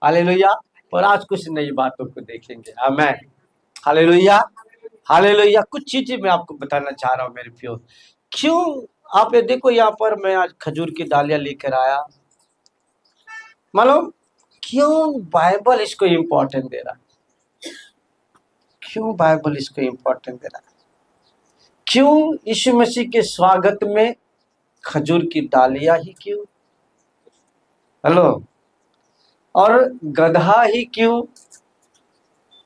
Hallelujah. और आज कुछ नई बातों को देखेंगे। आमेन। हालेलुया। हालेलुया। कुछ चीजें मैं आपको बताना चाह रहा हूँ मेरे प्रियो। क्यों आप ये देखो, यहाँ पर मैं आज खजूर की डालियां लेकर आया। मालूम क्यों बाइबल इसको इम्पोर्टेंट दे रहा है? क्यों बाइबल इसको इम्पोर्टेंट दे रहा है? क्यों यीशु मसीह के स्वागत में खजूर की डालियां ही क्यों? हेलो। और गधा ही क्यों?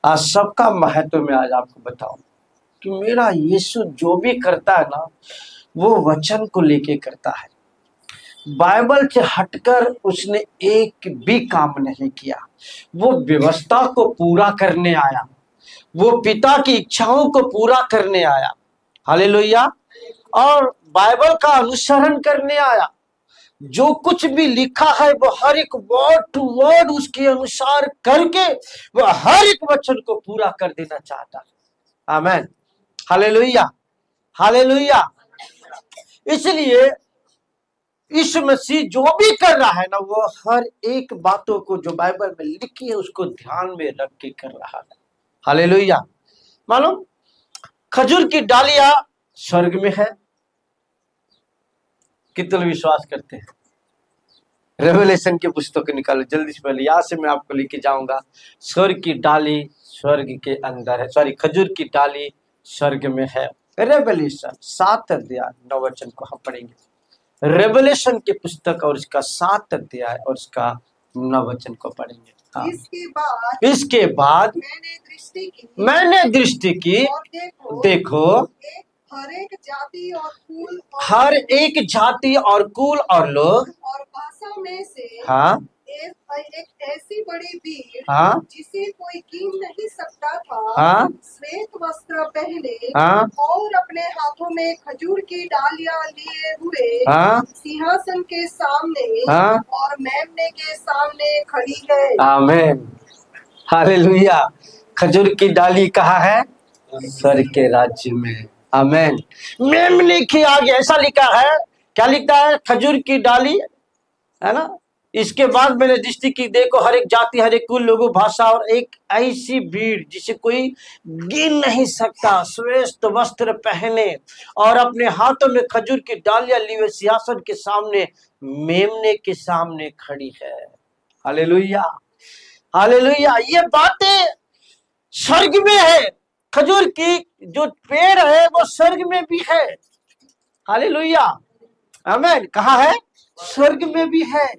आज सबका महत्व में आज आपको बताऊं कि मेरा यीशु जो भी करता है ना, वो वचन को लेके करता है। बाइबल से हटकर उसने एक भी काम नहीं किया। वो व्यवस्था को पूरा करने आया, वो पिता की इच्छाओं को पूरा करने आया। हालेलुया। और बाइबल का अनुसरण करने आया। जो कुछ भी लिखा है वो हर एक वर्ड टू वर्ड उसके अनुसार करके वो हर एक वचन को पूरा कर देना चाहता है। आमेन। हालेलुया। हालेलुया। इसलिए यीशु मसीह जो भी कर रहा है ना, वो हर एक बातों को जो बाइबल में लिखी है उसको ध्यान में रख के कर रहा है। हालेलुया। मालूम खजूर की डालियां स्वर्ग में है। कितने विश्वास करते हैं? रेवलेशन की पुस्तक निकालो जल्दी से। पहले यहां से मैं आपको लेके जाऊंगा। स्वर्ग की डाली स्वर्ग के अंदर है। सॉरी, खजूर की डाली स्वर्ग में है। रेवलेशन 7 अध्याय 9 वचन को हम पढ़ेंगे। रेवलेशन की पुस्तक और इसका 7 अध्याय और इसका 9 वचन को पढ़ेंगे। हाँ। इसके बाद मैंने दृष्टि की और देखो हर एक जाति और कुल हर एक जाति और कुल और लोग और भाषा में से हाँ एक ऐसी बड़ी भीड़ हाँ जिसे कोई गिन नहीं सकता था, हाँ श्वेत वस्त्र पहने हाँ और अपने हाथों में खजूर की डालियां लिए हुए हाँ सिंहासन के सामने हाँ और मेमने के सामने खड़ी है। आमीन। हालेलुया। खजूर की डाली कहाँ है? स्वर्ग के राज्य में। आमीन। मेमने के आगे ऐसा लिखा है। क्या लिखा है? खजूर की डाली, है ना। इसके बाद मैंने दृष्टि की, देखो हर एक जाति हर एक कुल लोगों भाषा और एक ऐसी भीड़ जिसे कोई गिन नहीं सकता, श्वेत वस्त्र पहने और अपने हाथों में खजूर की डालियां लिए हुए सिंहासन के सामने मेमने के सामने खड़ी है। हालेलुया। हालेलुया। ये बातें स्वर्ग में है। खजूर की जो पेड़ है वो स्वर्ग में भी है। हालेलुया। आमीन। कहाँ है? स्वर्ग में भी है।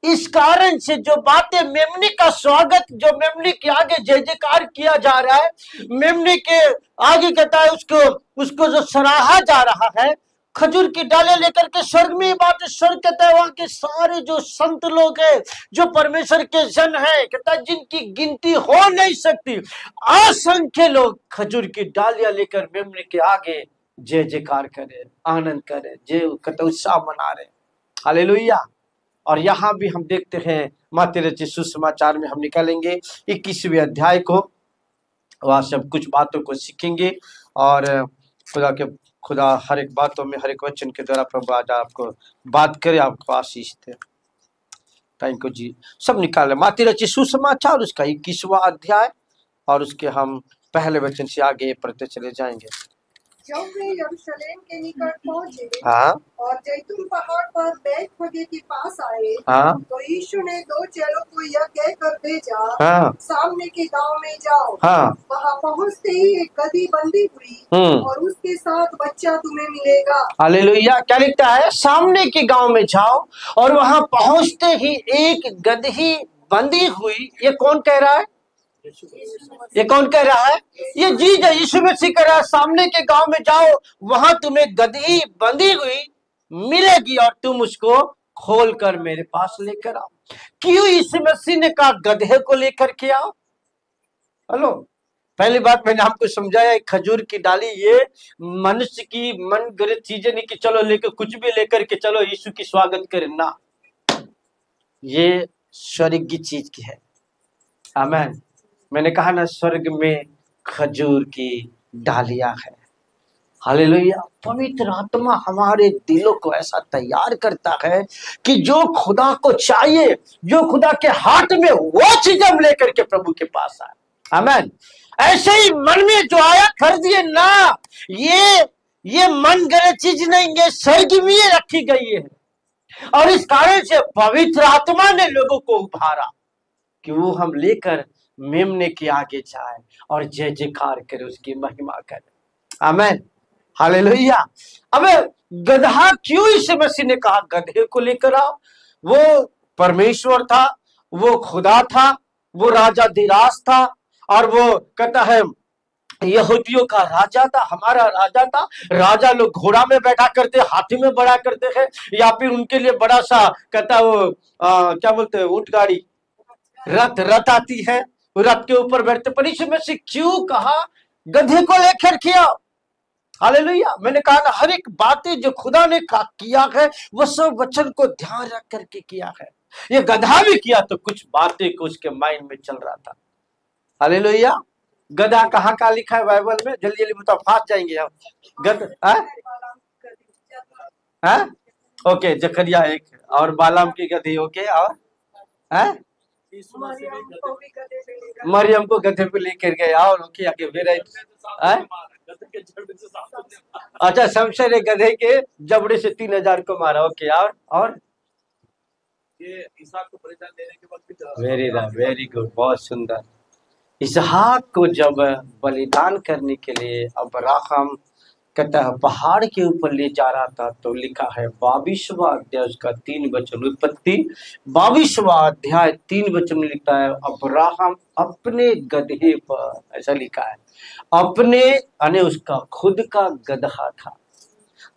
इस कारण से जो बातें मेमने का स्वागत, जो मेमने के आगे जय जयकार किया जा रहा है, मेमने के आगे कहता है उसको उसको जो सराहा जा रहा है, खजूर की डाले लेकर के स्वर्ग में। ये बात स्वर्ग कहता है वहां के सारे जो संत लोग हैं, जो परमेश्वर के जन हैं, कहता है जिनकी गिनती हो नहीं सकती, असंख्य लोग खजूर की डालियां लेकर मेमने के आगे जय जयकार करे, आनंद करे, जय कहता उत्साह मना रहे। हालेलुया। और यहाँ भी हम देखते हैं मत्ती रचित सुसमाचार में हम निकालेंगे 21वें अध्याय को। वहां से हम कुछ बातों को सीखेंगे और खुदा हर एक बातों में हर एक वचन के द्वारा प्रभु आज आपको बात करे, आपको आशीष दे। थैंक यू जी। सब निकाले मत्ती रचित सुसमाचार उसका 21वां अध्याय और उसके हम पहले वचन से आगे पढ़ते चले जाएंगे। जब वे यरूशलेम के निकट पहुंचे हाँ और जैतून पहाड़ पर बैतफगे के पास आए, हाँ तो यीशु ने 2 चेलों को यह कहकर भेजा, हाँ सामने के गांव में जाओ। हाँ वहां पहुंचते ही एक गधी बंधी हुई और उसके साथ बच्चा तुम्हें मिलेगा। हालेलुया। क्या लिखता है? सामने के गांव में जाओ और वहां पहुंचते ही एक गदही बंधी हुई। ये कौन कह रहा है? ये कौन कह रहा है? ये जीज है, यीशु मसीह कह रहा है सामने के गांव में जाओ, वहां तुम्हें गदही बंधी हुई मिलेगी और तुम उसको खोल कर मेरे पास लेकर आओ। क्यों यीशु मसीह ने कहा गधे को लेकर के आओ? हेलो। पहली बात मैंने आपको समझाया, खजूर की डाली ये मनुष्य की मन गढ़ंत चीजें नहीं कि चलो लेकर कुछ भी लेकर के चलो यीशु की स्वागत करें ना, ये स्वर्ग की चीज की है। आमीन। मैंने कहा ना, स्वर्ग में खजूर की डालियां है। हालेलुया। पवित्र आत्मा हमारे दिलों को ऐसा तैयार करता है कि जो खुदा को चाहिए, जो खुदा के हाथ में, वो चीज हम लेकर के प्रभु के पास आए। आमेन। ऐसे ही मन में जो आया कर दिए ना, ये मन गलत चीज नहीं, ये स्वर्ग में रखी गई है। और इस कारण से पवित्र आत्मा ने लोगों को उभारा कि वो हम लेकर मेमने के आगे जाए और जय जयकार करे, उसकी महिमा करे। आमेन। हालेलुया। अब गधा क्यों यीशु मसीह ने कहा गधे को लेकर आओ? वो परमेश्वर था, वो खुदा था, वो राजा धीराज था, और वो कहता है यहूदियों का राजा था, हमारा राजा था। राजा लोग घोड़ा में बैठा करते, हाथी में बढ़ा करते हैं, या फिर उनके लिए बड़ा सा कहता वो क्या बोलते हैं, ऊंट गाड़ी, रथ आती है, रथ के ऊपर बैठते। पर यीशु मसीह क्यों कहा गधे को लेकर किया? हालेलुया। मैंने कहा ना, हर एक बातें जो खुदा ने किया है वो सब वचन को ध्यान रख करके किया है। ये गधा भी किया तो कुछ बातें को उसके माइंड में चल रहा था। हालेलुया। गधा कहाँ का लिखा है बाइबल में? जल्दी जल्दी बताओ, फास्ट जाएंगे हम। ओके, जकरिया 1, और बालाम की गधी। ओके, और मरियम को गधे पे लेकर गए, और ओके आगे फिर अच्छा, शमशेर ने गधे के जबड़े से 3000 को मारा। ओके, और ये इसहाक को बलिदान देने के वक्त वेरी गुड, बहुत सुंदर। इसहाक को जब बलिदान करने के लिए अब्राहम कहता है पहाड़ के ऊपर ले जा रहा था, तो लिखा है 22वां अध्याय उसका 3 वचन, उत्पत्ति 22वां अध्याय 3 वचन में लिखता है अब्राहम अपने गधे पर, ऐसा लिखा है, अपने यानी उसका खुद का गधा था,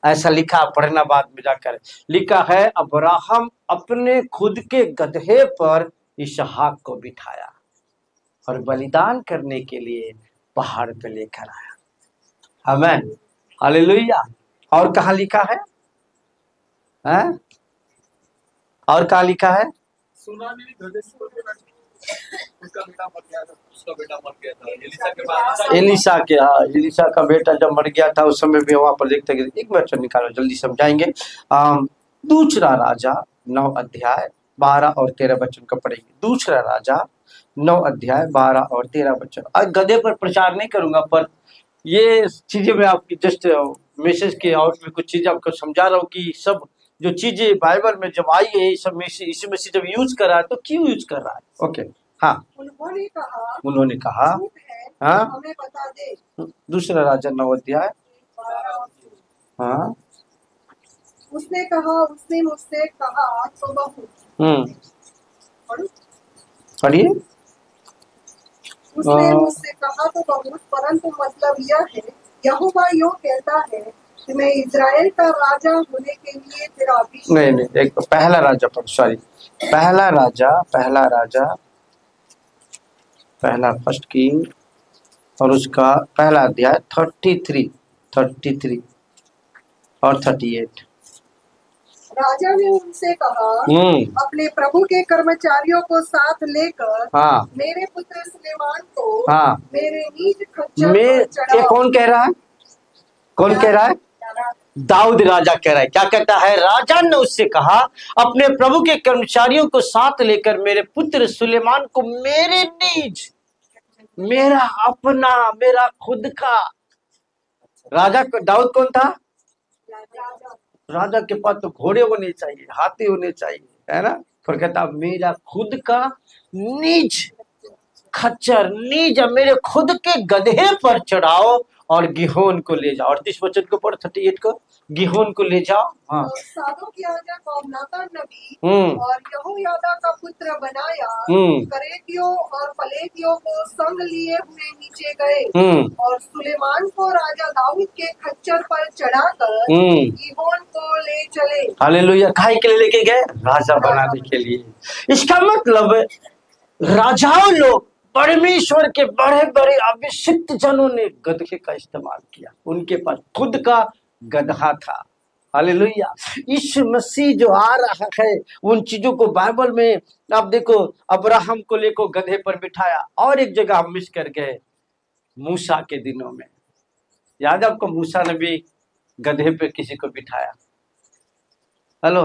ऐसा लिखा। पढ़ना बाद में जाकर, लिखा है अब्राहम अपने खुद के गधे पर इसहाक को बिठाया और बलिदान करने के लिए पहाड़ पे लेकर आया। आमीन, हालेलुया। और कहाँ लिखा है? और कहाँ लिखा है? सुना नहीं, उसका बेटा मर गया था, उसका बेटा मर गया था एलिशा के बाद। एलिशा का बेटा जब मर गया था उस समय भी वहां पर देखते हैं। एक वचन निकालो, जल्दी समझाएंगे। दूसरा राजा 9 अध्याय 12 और 13 वचन को पढ़ेंगे। दूसरा राजा 9 अध्याय 12 और 13 वचन। आज गधे पर प्रचार नहीं करूंगा, पर ये चीजें मैं आपकी जस्ट मैसेज के आउट में कुछ चीजें आपको समझा रहा हूँ कि सब जो चीजें बाइबल में जब आई है, सब मैसेज इसी में से जब यूज कर रहा है तो क्यों यूज कर रहा है। ओके, हाँ। उन्होंने कहा हाँ, हमें बता दे। दूसरा राजा 9 अध्याय, हाँ। उसने मुझसे कहा तो बहुत। पढ़िए। उसने मुझसे कहा तो बहुत, परंतु मतलब यह है, यहोवा यूं कहता है कि मैं इजराइल का राजा होने के लिए तेरा अभिषेक। नहीं, एक पहला राजा पर, सॉरी, पहला फर्स्ट किंग और उसका पहला अध्याय 33 और 38। राजा ने उनसे कहा अपने प्रभु के कर्मचारियों को साथ लेकर मेरे पुत्र सुलेमान को मेरे नीज खच्चर पर चढ़ाओ। कौन कह रहा है? कौन कह रहा है? दाऊद राजा कह रहा है। क्या कहता है? राजा ने उससे कहा अपने प्रभु के कर्मचारियों को साथ लेकर मेरे पुत्र सुलेमान को मेरे निज, मेरा अपना, मेरा खुद का। राजा दाऊद कौन था? राजा के पास तो घोड़े होने चाहिए, हाथी होने चाहिए, है ना। फिर कहता मेरा खुद का निज खच्चर, निज मेरे खुद के गधे पर चढ़ाओ और गिहोन को ले जाओ। 38 वचन को पढ़, 38 को, गिहोन को ले जाओ। हाँ, सादोक याजक और नातान नबी और यहोयादा का पुत्र बनाया करेतियों और पलेतियों को संग लिए हुए नीचे गए और सुलेमान को राजा दाऊद के खच्चर पर चढ़ाकर गिहोन को ले चले। हालेलुया। काहे के लिए लेके गए? राजा बनाने के लिए। इसका मतलब राजाओं लोग, परमेश्वर के बड़े बड़े अभिषिक्त जनों ने गधे का इस्तेमाल किया, उनके पास खुद का गधा था। हालेलुया। यीशु मसीह जो आ रहा है, उन चीजों को बाइबल में आप देखो, अब्राहम को लेकर गधे पर बिठाया। और एक जगह हम मिस कर गए, मूसा के दिनों में। याद है आपको, मूसा ने भी गधे पे किसी को बिठाया। हेलो,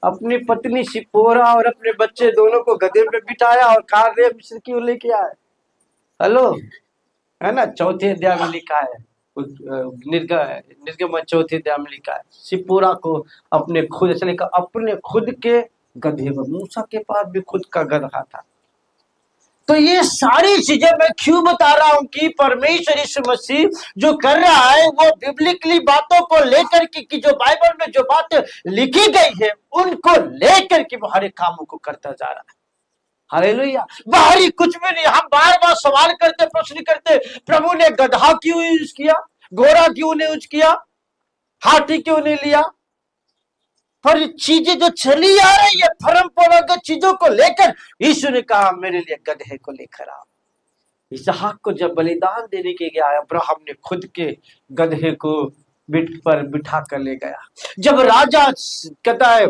अपनी पत्नी सिपोरा और अपने बच्चे दोनों को गधे पे बिठाया और कहा रे मिस्र की ओर लेके आए। हेलो, है ना, चौथे अध्याय में लिखा है, निर्गम चौथे अध्याय में लिखा है, सिपोरा को अपने खुद, ऐसे लिखा अपने खुद के गधे पर। मूसा के पास भी खुद का गधा था। तो ये सारी चीजें मैं क्यों बता रहा हूं कि परमेश्वर यीशु मसीह जो कर रहा है वो बिब्लिकली बातों को लेकर के, कि जो बाइबल में जो बातें लिखी गई है उनको लेकर के वो हर एक कामों को करता जा रहा है। हालेलुया। बाहरी कुछ भी नहीं। हम बार बार सवाल करते, प्रश्न करते, प्रभु ने गधा क्यों यूज किया, घोड़ा क्यों नहीं यूज किया, हाथी क्यों नहीं लिया। पर चीजें जो चली आ रही है परंपरागत चीजों को लेकर, यीशु ने कहा मेरे लिए गधे को लेकर आओ। इसहाक को जब बलिदान देने के गया अब्राहम ने खुद के गधे को बिठ पर बिठा कर ले गया। जब राजा कहता है,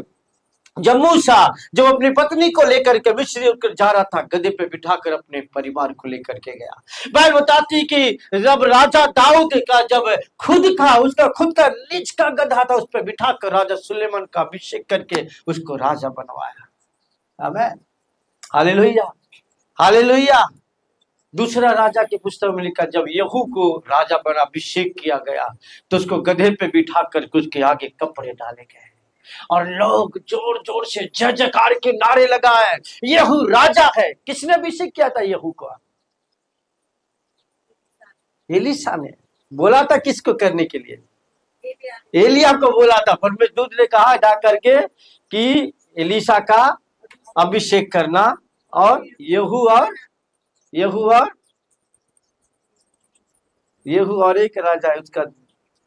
जब मूसा जब अपनी पत्नी को लेकर के मिस्र होकर जा रहा था, गधे पे बिठाकर अपने परिवार को लेकर के गया। बाइबल बताती कि जब राजा दाऊद का जब खुद का उसका खुद का निज का गधा था, उस पर बिठाकर राजा सुलेमान का अभिषेक करके उसको राजा बनवाया। आमीन, हालेलुया, हालेलुया। दूसरा राजा की पुस्तक में लिखा, जब यहू को राजा बना अभिषेक किया गया तो उसको गधे पे बिठाकर उसके आगे कपड़े डाले गए और लोग जोर जोर से जय जयकार के नारे लगाए, यहू राजा है। किसने अभिषेक किया था यहू को? एलिशा ने बोला था। किसको करने के लिए? एलिया को बोला था। परमेश्वर दूत ने कहा जा करके कि एलिशा का अभिषेक करना, और यहू और एक राजा है, उसका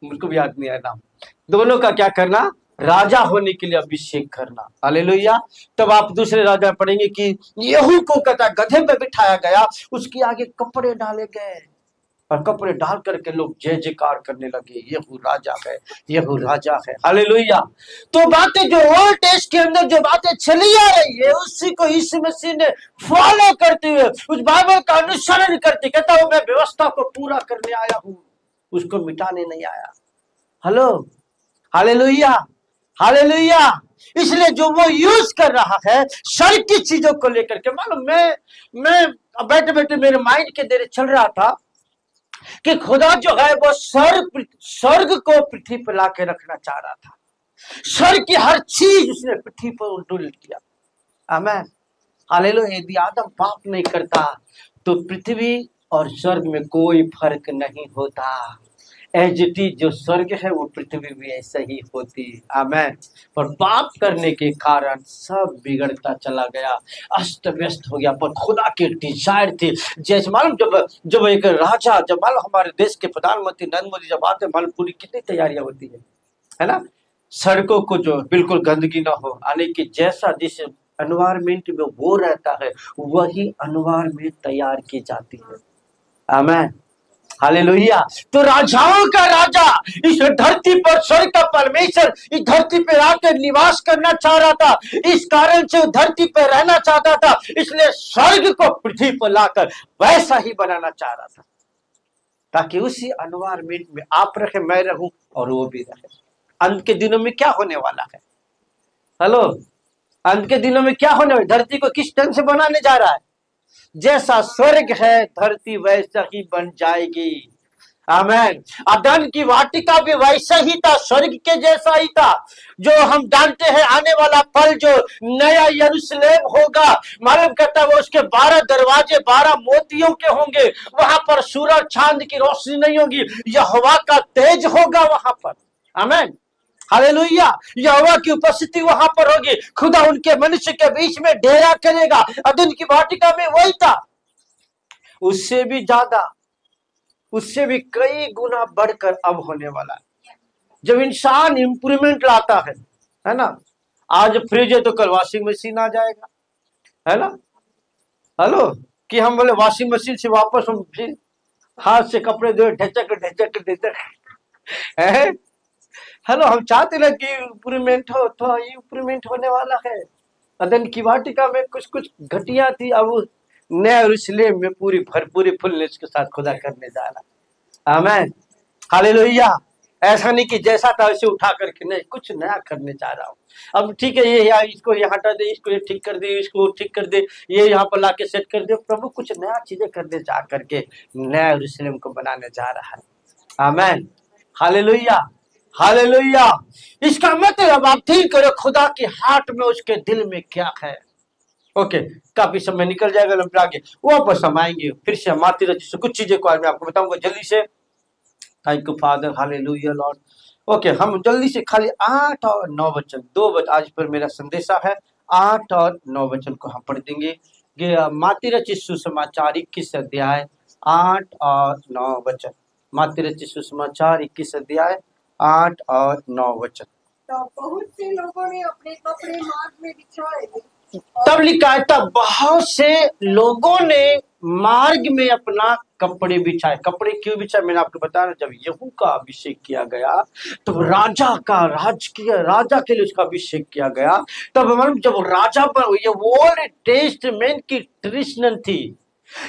मुझको भी याद नहीं आया नाम, दोनों का क्या करना? राजा होने के लिए अभिषेक करना। हालेलुया। तब आप दूसरे राजा पढ़ेंगे कि यहू को कहता गधे पे बिठाया गया, उसके आगे कपड़े डाले गए और कपड़े डाल करके लोग जय जयकार करने लगे, यहू राजा है, यहू राजा है। हालेलुया। तो बातें जो ओल्ड टेस्ट के अंदर जो बातें चली आ रही है, उसी को यीशु मसीह ने फॉलो करते हुए, उस बाइबल का अनुसरण करते, कहता हूं मैं व्यवस्था को पूरा करने आया हूं, उसको मिटाने नहीं आया। Hello, hallelujah, hallelujah. इसलिए जो वो यूज कर रहा है शर की चीजों को लेकर के, मालूम मैं बैठे बैठे मेरे माइंड के देर चल रहा था कि खुदा जो है वो स्वर्ग को पृथ्वी पर लाके रखना चाह रहा था। स्वर्ग की हर चीज उसने पृथ्वी पर उल्टूल किया। आमीन, हालेलुया। यदि आदम पाप नहीं करता तो पृथ्वी और स्वर्ग में कोई फर्क नहीं होता। एज इट इज जो स्वर्ग है वो पृथ्वी भी ऐसा ही होती। आमीन। पर पाप करने के कारण सब बिगड़ता चला गया, अस्त व्यस्त हो गया। पर खुदा की डिजायर थी, जैसे मालूम जब एक राजा, जब मालूम हमारे देश के प्रधानमंत्री नरेंद्र मोदी जब आते, मालूम पूरी कितनी तैयारियां होती है ना। सड़कों को जो बिल्कुल गंदगी ना हो, आने की जैसा जिस एनवायरमेंट में वो रहता है वही एनवायरमेंट तैयार की जाती है। आमीन, हालेलुया। तो राजाओं का राजा इस धरती पर, स्वर्ग का परमेश्वर इस धरती पर आकर निवास करना चाह रहा था। इस कारण से धरती पर रहना चाहता था, इसलिए स्वर्ग को पृथ्वी पर लाकर वैसा ही बनाना चाह रहा था, ताकि उसी एनवायरमेंट में आप रहे, मैं रहूं और वो भी रहे। अंत के दिनों में क्या होने वाला है? हेलो, अंत के दिनों में क्या होने वाला? धरती को किस ढंग से बनाने जा रहा है? जैसा स्वर्ग है धरती वैसा ही बन जाएगी। आमीन। अदन की वाटिका भी वैसा ही था, स्वर्ग के जैसा ही था। जो हम जानते हैं आने वाला पल जो नया यरूशलेम होगा, मालूम करता है वो उसके 12 दरवाजे 12 मोतियों के होंगे। वहां पर सूरज चांद की रोशनी नहीं होगी, यहोवा का तेज होगा वहां पर। आमीन, हालेलुया। यहोवा की उपस्थिति वहां पर होगी। खुदा उनके मनुष्य के बीच में डेरा करेगा। अदन की वाटिका में वही था, उससे भी ज्यादा, उससे भी कई गुना बढ़कर अब होने वाला है। जब इंसान इंप्रूवमेंट लाता है ना। आज फ्रिज है तो कल वॉशिंग मशीन आ जाएगा, है ना। हेलो, कि हम बोले वॉशिंग मशीन से वापस हम फिर हाथ से कपड़े धोए, ढचक ढचक ढचक है। हेलो, हम चाहते ना कि इंप्रूवमेंट हो, तो इंप्रूवमेंट होने वाला है। अदन की वाटिका में कुछ कुछ घटिया थी, अब नया यरूशलेम में पूरी भरपूरी फुलनेस के साथ खुदा करने जा रहा है। आमेन, हालेलुया। ऐसा नहीं कि जैसा था वैसे उठा करके, नहीं, कुछ नया करने जा रहा हूँ। अब ठीक है, ये इसको ये हटा दे, इसको ये ठीक कर दे, इसको ठीक कर दे, ये यहाँ पर लाके सेट कर दे। प्रभु कुछ नया चीजें करने जा करके नया यरूशलेम को बनाने जा रहा है। आमेन, हालेलुया, हालेलुया। इसका मतलब आप ठीक करो खुदा की हार्ट में, उसके दिल में क्या है। ओके, काफी समय निकल जाएगा, हम आगे वापस हम आएंगे फिर से माती रची से कुछ चीजें को आज मैं आपको बताऊंगा जल्दी से। Thank you father, hallelujah Lord. Okay, हम जल्दी से खाली 8 और 9 वचन, 2 वचन आज पर मेरा संदेशा है। 8 और 9 वचन को हम पढ़ देंगे। माती रचित सुसमाचार 21 अध्याय 8 और 9 वचन। माती रचित सुसमाचार 21 अध्याय 8 और 9 वचन। तो बहुत से लोगों ने अपने कपड़े मार्ग में बिछाए। तब लिखा है, तब बहुत से लोगों ने मार्ग में अपना कपड़े बिछाए। कपड़े क्यों बिछाए मैंने आपको बताया। जब यहू का अभिषेक किया गया, तो राजा के लिए उसका अभिषेक किया गया। तब मतलब जब राजा पर ये ओल्ड टेस्टमेंट की ट्रेडिशन थी,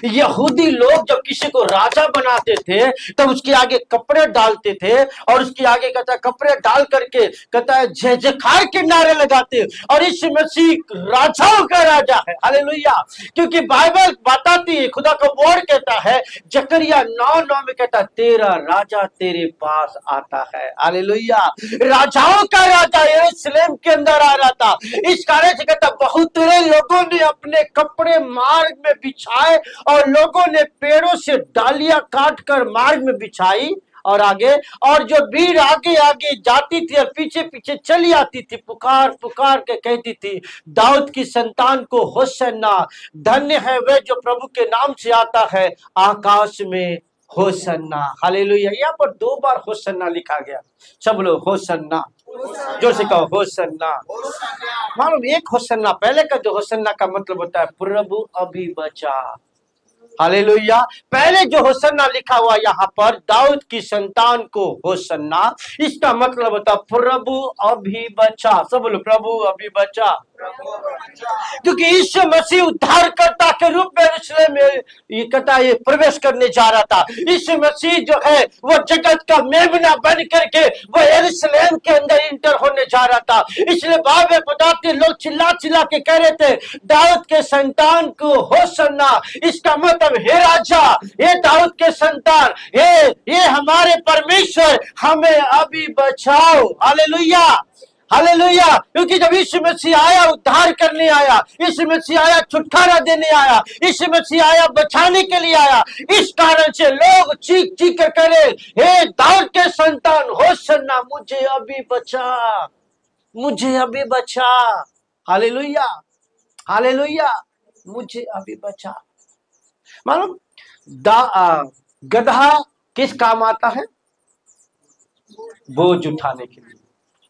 यहूदी लोग जब किसी को राजा बनाते थे तब उसके आगे कपड़े डालते थे, और उसके आगे कहता है कपड़े डाल करके कहता है जय जयकार के नारे लगाते। और इस मसीह राजाओं का राजा है, हालेलुया। क्योंकि बाइबल बताती है, खुदा का वर्ड कहता है जकरिया 9:9 में कहता है तेरा राजा तेरे पास आता है, हालेलुया। राजाओं का राजा यरूशलेम के अंदर आ रहा था। इस कारण से कहता बहुत लोगों ने अपने कपड़े मार्ग में बिछाए, और लोगों ने पेड़ों से डालियां काट कर मार्ग में बिछाई। और आगे, और जो भीड़ आगे आगे जाती थी और पीछे पीछे चली आती थी, पुकार पुकार के कहती थी दाऊद की संतान को होसन्ना, धन्य है वह जो प्रभु के नाम से आता है, आकाश में होसन्ना, हालेलुया। यहाँ पर 2 बार होसन्ना लिखा गया। सब लोग होसन्ना, जोर से कहो होसन्ना। मालूम एक होसन्ना, पहले का जो होसन्ना का मतलब होता है प्रभु अभी बचा, हालेलुया। पहले जो होसन्ना लिखा हुआ यहाँ पर दाऊद की संतान को होसन्ना, इसका मतलब होता प्रभु अभी बचा। सब बोलो प्रभु अभी बचा। क्योंकि यीशु मसीह उद्धारकर्ता के रूप में यरूशलेम में ये प्रवेश करने जा रहा था। यीशु मसीह जो है वो जगत का मेमना बन करके वो यरूशलेम के अंदर इंटर होने जा रहा था। इसलिए बाइबल बताते लोग चिल्ला चिल्ला के कह रहे थे दाऊद के संतान को होसन्ना। इसका मतलब हे राजा, हे दाऊद के संतान, हे हमारे परमेश्वर, हमें अभी बचाओ, हालेलुया, हालेलुया। क्योंकि जब यीशु मसीह आया उद्धार करने आया, यीशु मसीह आया छुटकारा देने आया, यीशु मसीह आया बचाने के लिए आया। इस कारण से लोग चीख चीख कर करे हे दाऊद के संतान होसन्ना, मुझे अभी बचा, मुझे अभी बचा, हालेलुया, हालेलुया, मुझे अभी बचा। मालूम गधा किस काम आता है? बोझ उठाने के लिए,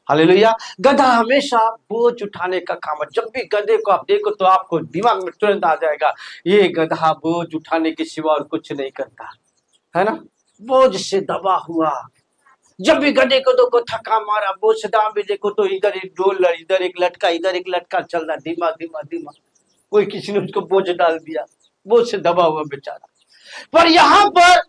हालेलुया। गधा हमेशा बोझ उठाने का काम है। जब भी गधे को आप देखो तो आपको दिमाग में तुरंत आ जाएगा ये गधा बोझ उठाने के सिवा और कुछ नहीं करता, है ना। बोझ से दबा हुआ, जब भी गधे को देखो थका मारा, बोझ से दाम भी देखो तो इधर एक डोल, इधर एक लटका चल रहा, धीमा धीमा धीमा। कोई किसी ने उसको बोझ डाल दिया, बोझ से दबा हुआ बेचारा। पर यहाँ पर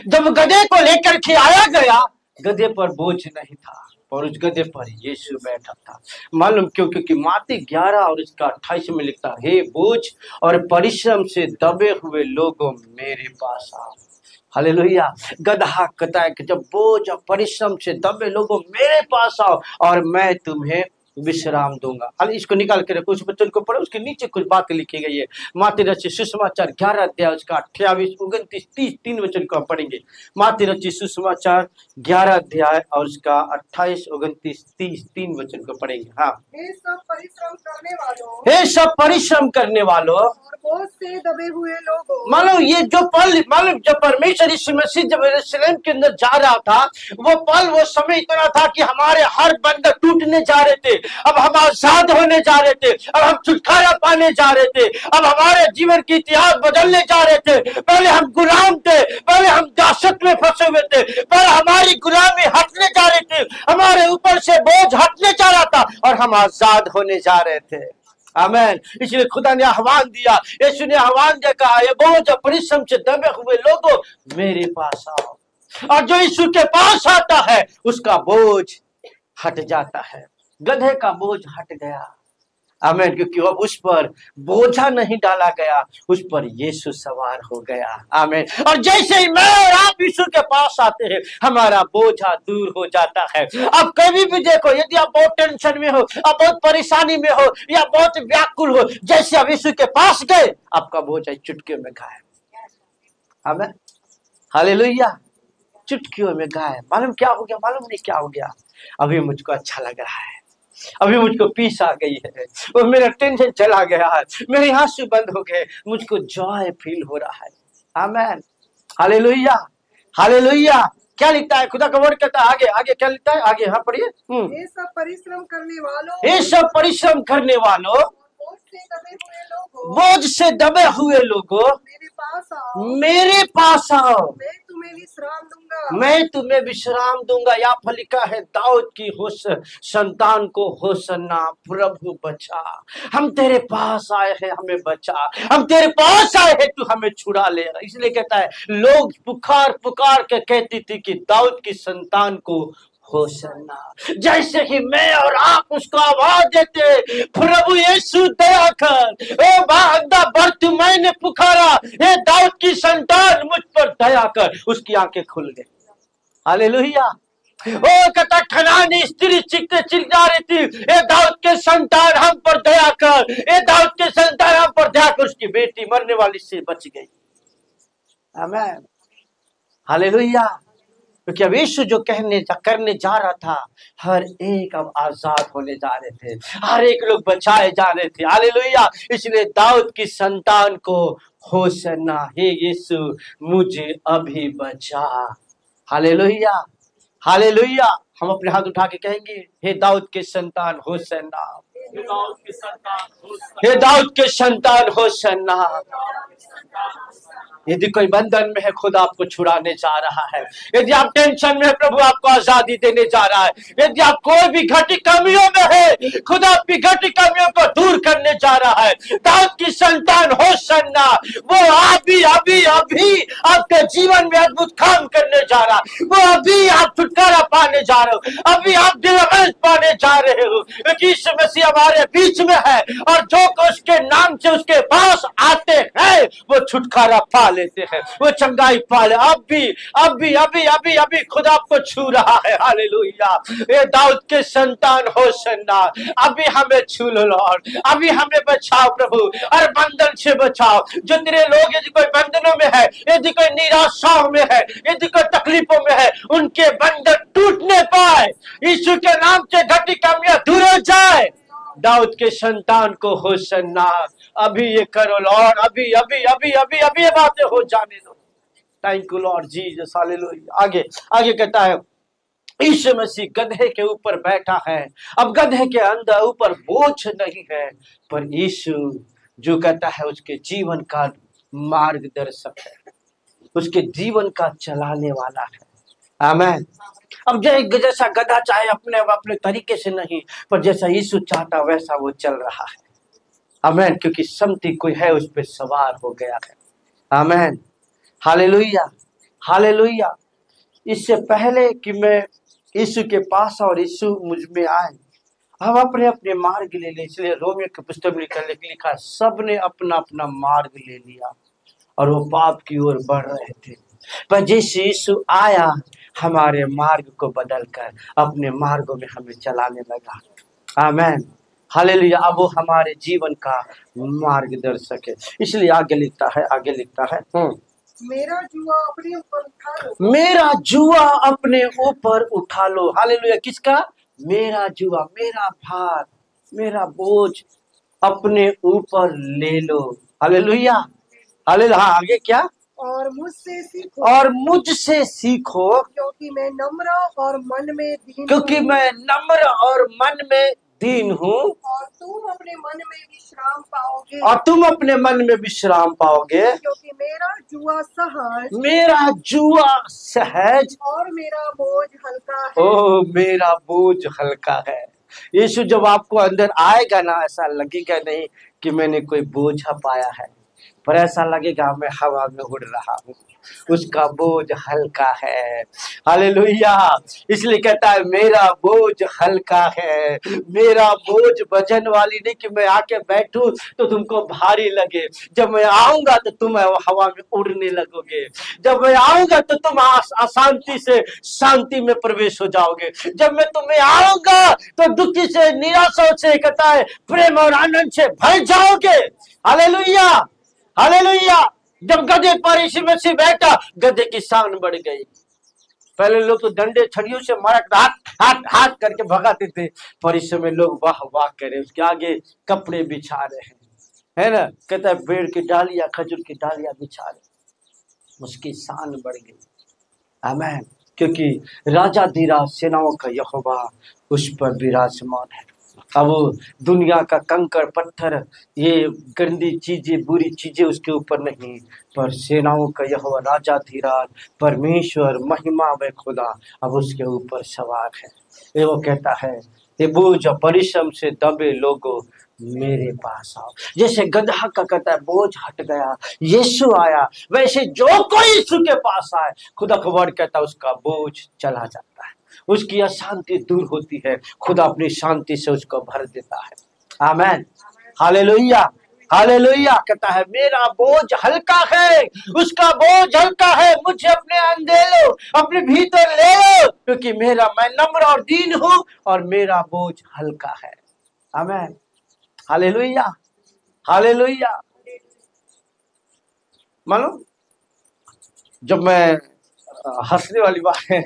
जब गधे को लेकर के आया गया, गधे पर बोझ नहीं था और उस गधे पर यीशु बैठा था। मालूम क्यों? क्योंकि माती 11 और इसका 28 में लिखता है, हे बोझ और परिश्रम से दबे हुए लोगों मेरे पास आओ, हालेलुया। गधा कहता है कि जब बोझ और परिश्रम से दबे लोगों मेरे पास आओ और मैं तुम्हें विश्राम दूंगा। हाल इसको निकाल के रखो, उस वचन को पढ़ो, उसके नीचे कुछ बातें लिखी गई है। माती रचित सुसमाचार 11 अध्याय उसका 28, 29, 30 3 वचन को हम पढ़ेंगे। माती रचित सुसमाचार 11 अध्याय और उसका 28, 29, 30 3 वचन को पढ़ेंगे। हाँ, हे सब परिश्रम करने वालों, हे सब परिश्रम करने वालों और बोझ से दबे हुए लोगों। मानो ये जो पल, मानो जब परमेश्वर यीशु मसीह जब यरूशलेम के अंदर जा रहा था, वो पल, वो समय इतना था कि हमारे हर बंधन टूटने जा रहे थे। अब हम आजाद होने जा रहे थे, अब हम छुटकारा पाने जा रहे थे, अब हमारे जीवन की इतिहास बदलने जा रहे थे। पहले हम गुलाम थे, पहले हम दासत में फंसे हुए थे, पहले हमारी गुलामी हटने जा रही थी, हमारे ऊपर से बोझ हटने जा रहा था और हम आजाद होने जा रहे थे। आमेन। इसलिए खुदा ने आह्वान दिया, यीशु ने आह्वान दिया, कहा ये बोझ परिश्रम से दबे हुए लोगों मेरे पास आओ। और जो यीशु के पास आता है उसका बोझ हट जाता है। गधे का बोझ हट गया। आमीन। क्योंकि अब उस पर बोझा नहीं डाला गया, उस पर यीशु सवार हो गया। आमीन। और जैसे ही मैं और आप यीशु के पास आते हैं हमारा बोझा दूर हो जाता है। अब कभी भी देखो, यदि आप बहुत टेंशन में हो, आप बहुत परेशानी में हो या बहुत व्याकुल हो, जैसे आप यीशु के पास गए आपका बोझा चुटकियों में गायब। आमीन। हालेलुया। चुटकियों में गायब। मालूम क्या हो गया? मालूम नहीं क्या हो गया। अभी मुझको अच्छा लग रहा है, अभी मुझको पीस आ गई है, और मेरा टेंशन चला गया है, मेरे आंसू बंद हो गए, मुझको जॉय फील हो रहा है। आमीन। हालेलुया। हालेलुया। क्या लिखता है? खुदा का वर्ड कहता है आगे, आगे क्या लिखता है? आगे यहाँ पढ़िए। ये सब परिश्रम करने वालों, ये सब परिश्रम करने वालों, बोझ से दबे हुए लोगों, मेरे पास आओ, मेरे पास आओ, मैं तुम्हें विश्राम दूंगा। मैं तुम्हें विश्राम दूंगा। यहाँ पर लिखा है दाऊद की संतान को होसन्ना, प्रभु बचा, हम तेरे पास आए हैं, हमें बचा, हम तेरे पास आए हैं, तू हमें छुड़ा ले। इसलिए कहता है लोग पुकार पुकार के कहती थी कि दाऊद की संतान को होसन्ना। जैसे ही मैं और आप उसको आवाज देते, प्रभु यीशु दया कर, ओ बांदा बर्तिमाई ने पुकारा, ये दाऊद की संतान मुझ पर दया कर, उसकी आंखें खुल गई। हालेलुया। ओ कहता खनानी स्त्री चिल्लाते चिल्ला रही थी, ए दाऊद के संतान हम पर दया कर, ए दाऊद के संतान हम पर दया कर। उसकी बेटी मरने वाली से बच गई। आमीन। हालेलुया। क्योंकि अब यीशु जो करने जा रहा था, हर एक अब आजाद होने जा रहे थे, हर एक लोग बचाए जा रहे थे। हालेलुया। इसलिए दाऊद की संतान को होसन्ना, हे यीशु मुझे अभी बचा। हालेलुया। हालेलुया। हम अपने हाथ उठा के कहेंगे, हे दाऊद के संतान होसन्ना, हे दाऊद के संतान हे दाऊद के संतान होसन्ना। यदि कोई बंधन में है खुदा आपको छुड़ाने जा रहा है। यदि आप टेंशन में है प्रभु आपको आजादी देने जा रहा है। यदि आप कोई भी घटी कमियों में है खुदा आपकी घटी कमियों को दूर करने जा रहा है। दाऊद की संतान होसन्ना, वो अभी अभी अभी आपके जीवन में अद्भुत काम करने जा रहा है। वो अभी आप छुटकारा पाने जा रहे हो, अभी आप डिलीवरेंस पाने जा रहे हो, क्योंकि यीशु मसीह हमारे बीच में है और जो उसके नाम से उसके पास आते हैं वो छुटकारा पा लेते हैं, वो चंगाई पा ले। अभी अभी अभी अभी अभी खुदा आपको छू रहा है। हालेलुया। ये दाऊद के संतान होसन्ना, अभी हमें छू लो लॉर्ड, अभी हमें बचाओ प्रभु, और बंधन से बचाओ। जो तेरे लोग यदि कोई बंधनों में है, यदि कोई निराशाओं में है, यदि कोई तकलीफों में है, उनके बंधन टूटने पाए, यीशु के नाम से घटी कमियां दूर हो जाए। दाऊद के संतान को होसन्ना, अभी ये करो लॉर्ड, अभी अभी अभी अभी अभी ये बातें हो जाने दो। Thank you Lord Jesus. Hallelujah. आगे आगे कहता है यीशु मसीह गधे के ऊपर बैठा है। अब गधे के अंदर ऊपर बोझ नहीं है, पर यीशु जो कहता है उसके जीवन का मार्गदर्शक है, उसके जीवन का चलाने वाला है। आमीन। अब जैसा गधा चाहे अपने अपने तरीके से नहीं, पर जैसा यीशु चाहता वैसा वो चल रहा है। आमीन। क्योंकि समथी कोई है उस पर सवार हो गया है। आमीन। हालेलुया। हालेलुया। इससे पहले कि मैं यीशु के पास और यीशु मुझ में आए, हम अपने अपने मार्ग ले ले। इसलिए रोमियो की पुस्तक में लिखा सबने अपना अपना मार्ग ले लिया और वो पाप की ओर बढ़ रहे थे, पर जैसे यीशु आया हमारे मार्ग को बदलकर अपने मार्गों में हमें चलाने लगा। आमीन। हालेलुया। अब वो हमारे जीवन का मार्गदर्शक है। इसलिए आगे लिखता है मेरा जुआ अपने ऊपर उठा लो, मेरा जुआ अपने ऊपर उठा लो। हालेलुया। किसका? मेरा जुआ, मेरा भार, मेरा बोझ अपने ऊपर ले लो। हालेलुया। हालेलुया। आगे क्या? और मुझसे सीखो, और मुझसे सीखो, क्योंकि मैं नम्र और मन में दीन क्योंकि हूँ। मैं नम्र और मन में दीन हूँ, और तुम अपने मन में विश्राम पाओगे। और तुम अपने मन में विश्राम पाओगे। क्योंकि मेरा जुआ सहज, मेरा जुआ सहज और मेरा बोझ हल्का है। ओ मेरा बोझ हल्का है। यीशु जब आपको अंदर आएगा ना, ऐसा लगेगा नहीं कि मैंने कोई बोझा पाया है, पर ऐसा लगेगा मैं हवा में उड़ रहा हूँ, उसका बोझ हल्का है। हालेलुया। इसलिए कहता है मेरा बोझ हल्का है। मेरा बोझ वजन वाली नहीं कि मैं आके बैठूं तो तुमको भारी लगे। जब मैं आऊंगा तो तुम हवा में उड़ने लगोगे। जब मैं आऊंगा तो तुम अशांति से शांति में प्रवेश हो जाओगे। जब मैं तुम्हें आऊंगा तो दुखी से, निराशा से, कहता है प्रेम और आनंद से भर जाओगे। Hallelujah, hallelujah. जब गधे पर यीशु मसीह बैठा, गधे की शान बढ़ गई। पहले लोग तो डंडे छड़ियों से मारा, हाथ हाथ हाथ करके भगाते थे, पर इस समय लोग वाह वाह करे, उसके आगे कपड़े बिछा रहे हैं, है ना। कहता है पेड़ की डालियां, खजूर की डालियां बिछा रहे, उसकी शान बढ़ गई। आमीन। क्योंकि राजा धीराज सेनाओं का यहोवा उस पर विराजमान है। अब दुनिया का कंकड़ पत्थर, ये गंदी चीजें, बुरी चीजें उसके ऊपर नहीं, पर सेनाओं का यहोवा राजा धीराज परमेश्वर महिमा व खुदा अब उसके ऊपर सवार है। ये वो कहता है ये बोझ परिश्रम से दबे लोगों मेरे पास आओ। जैसे गधा का कहता है बोझ हट गया, यीशु आया, वैसे जो कोई यीशु के पास आए, खुदा का वर्ड कहता है उसका बोझ चला जाता है, उसकी अशांति दूर होती है, खुदा अपनी शांति से उसको भर देता है। आमीन, हालेलुया, हालेलुया। कहता है मेरा बोझ हल्का है, उसका बोझ हल्का है। मुझे अपने अंदर लो, अपने भीतर ले लो, क्योंकि मैं नम्र और दीन हूं और मेरा बोझ हल्का है। आमीन, हालेलुया, हालेलुया। मालूम, जब मैं हंसने वाली बात है,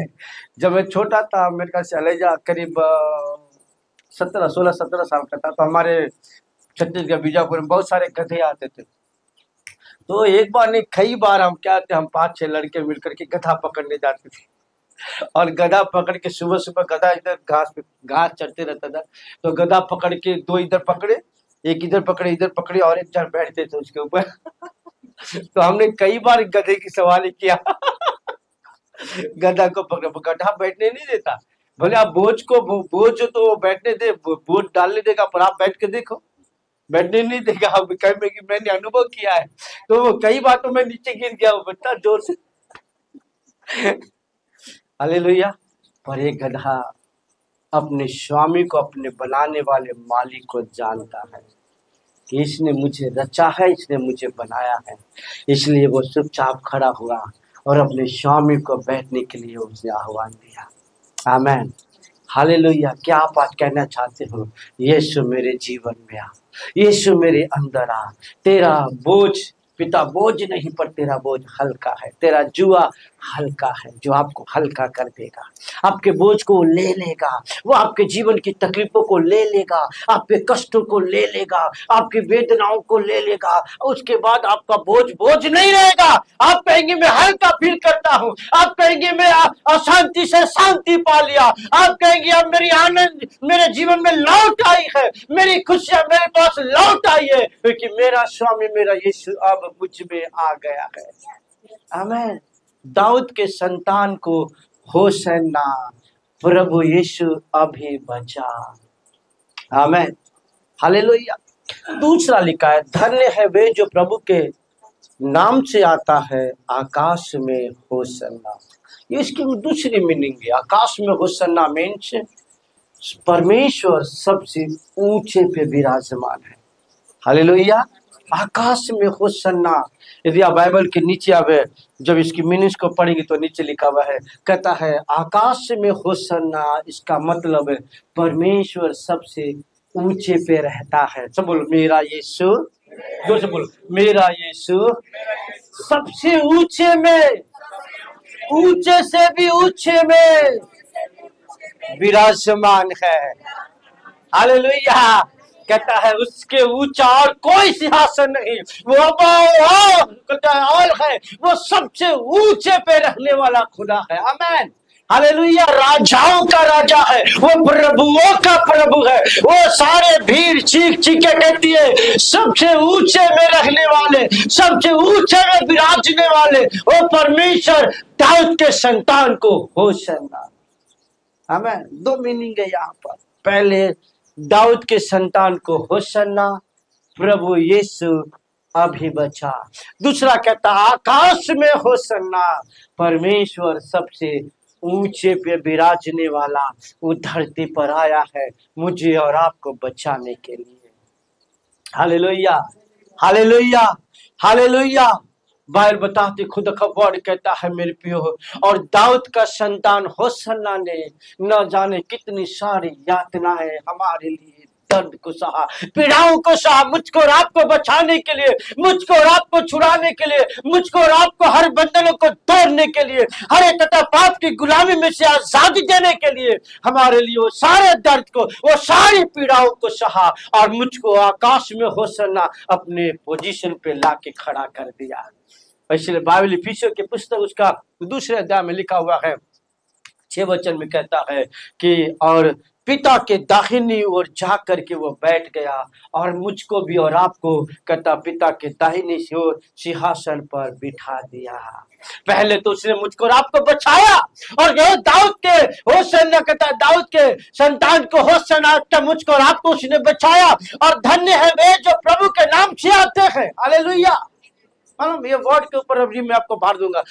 जब मैं छोटा था, मेरे का सैलेजा करीब 16-17 साल का था, तो हमारे छत्तीसगढ़ बीजापुर में बहुत सारे गधे आते थे। तो एक बार नहीं कई बार हम क्या थे, हम 5-6 लड़के मिलकर के गधा पकड़ने जाते थे, और गधा पकड़ के सुबह सुबह गधा इधर घास चढ़ते रहता था, तो गधा पकड़ के 2 इधर पकड़े, एक इधर पकड़े और एक जन बैठते थे उसके ऊपर। तो हमने कई बार गधे की सवारी किया। गधा को पकड़, गधा बैठने नहीं देता, भले आप बोझ तो बैठने दे, बोझ डालने देगा, पर आप बैठ के देखो, बैठने नहीं देगा। अब कहेंगे कि मैंने अनुभव किया है, तो कई बार तो मैं नीचे गिर गया हूँ बच्चा जोर से। हालेलुया। पर एक गधा अपने स्वामी को, अपने बनाने वाले मालिक को जानता है कि इसने मुझे रचा है, इसने मुझे बनाया है, इसलिए वो चुपचाप खड़ा हुआ और अपने स्वामी को बैठने के लिए उसने आह्वान दिया। आमीन, हालेलुया। क्या आप आज कहना चाहते हो? यीशु मेरे जीवन में आ, यीशु मेरे अंदर आ। तेरा बोझ पिता बोझ नहीं, पर तेरा बोझ हल्का है, तेरा जुआ हल्का है, जो आपको हल्का कर देगा, आपके बोझ को ले लेगा, वो आपके जीवन की तकलीफों को ले लेगा, आपके कष्टों को ले लेगा, आपकी वेदनाओं को ले लेगा। उसके बाद आपका बोझ नहीं रहेगा। आप कहेंगे मैं हल्का फील करता हूँ, आप कहेंगे मैं अशांति से शांति पा लिया, आप कहेंगे अब मेरी आनंद मेरे जीवन में लौट आई है, मेरी खुशियां मेरे पास लौट आई है, क्योंकि मेरा स्वामी मेरा यीशु अब मुझ में आ गया है। आमीन। दाऊद के संतान को होशन्ना, प्रभु यीशु अभी बचा। आमीन, हालेलुया। दूसरा लिखा है धन्य है वे जो प्रभु के नाम से आता है, आकाश में होशन्ना। ये इसकी दूसरी मीनिंग है। आकाश में होशन्ना मीन्स परमेश्वर सबसे ऊंचे पे विराजमान है। हालेलुया। आकाश में होशन्ना। यदि आप बाइबल के नीचे आवे, जब इसकी मीनिंग्स को पढ़ेंगे तो नीचे लिखा हुआ है, कहता है आकाश में होशन्ना, इसका मतलब है परमेश्वर सबसे ऊंचे पे रहता है। सब बोलो मेरा यीशु, जोर से बोलो मेरा यीशु सबसे ऊंचे में, ऊंचे से भी ऊंचे में विराजमान है। हालेलुया। कहता है उसके ऊंचा और कोई सिंहासन नहीं, वो और है, वो सबसे ऊंचे पे रहने वाला खुदा है। आमीन, हालेलुया। राजाओं का राजा है, वो प्रभुओं का प्रभु है। वो सारे भीड़ चीख चीख के कहती है सबसे ऊंचे में रहने वाले, सबसे ऊंचे में विराजने वाले वो परमेश्वर दाऊद के संतान को होशन्ना। आमीन। 2 मीनिंग है यहाँ पर। पहले दाऊद के संतान को होशन्ना, प्रभु यीशु अभी बचा। दूसरा कहता आकाश में होसन्ना, परमेश्वर सबसे ऊंचे पे विराजने वाला वो धरती पर आया है मुझे और आपको बचाने के लिए। Hallelujah, hallelujah, hallelujah. बाइबल बताते खुद का वर्ड कहता है मेरे प्रियो, और दाऊद का संतान होसन्ना ने न जाने कितनी सारी यातनाएं हमारे लिए दर्द को सहा, पीड़ाओं को सहा, मुझको और आपको बचाने के लिए, मुझको और आपको छुड़ाने के लिए, मुझको और आपको हर बंधनों को तोड़ने के लिए, हर एक तथा पाप की गुलामी में से आजादी देने के लिए हमारे लिए वो सारे दर्द को, वो सारी पीड़ाओं को सहा और मुझको आकाश में होसन्ना अपने पोजीशन पे लाके खड़ा कर दिया। इसलिए बाइबल इफिसियों की पुस्तक उसका दूसरे अध्याय में लिखा हुआ है 6 वचन में कहता है कि और पिता के दाहिनी ओर जा करके वो बैठ गया और मुझको भी और आपको कहता पिता के दाहिनी ओर सिंहासन पर बिठा दिया। पहले तो उसने मुझको और आपको बचाया और ये दाऊद के होसन्ना कहता दाऊद के संतान को होसन्ना मुझको और आपको उसने बचाया। और धन्य है वे जो प्रभु के नाम से आते हैं। हालेलुया। ये वर्ड के ऊपर अभी मैं आपको बांट दूंगा।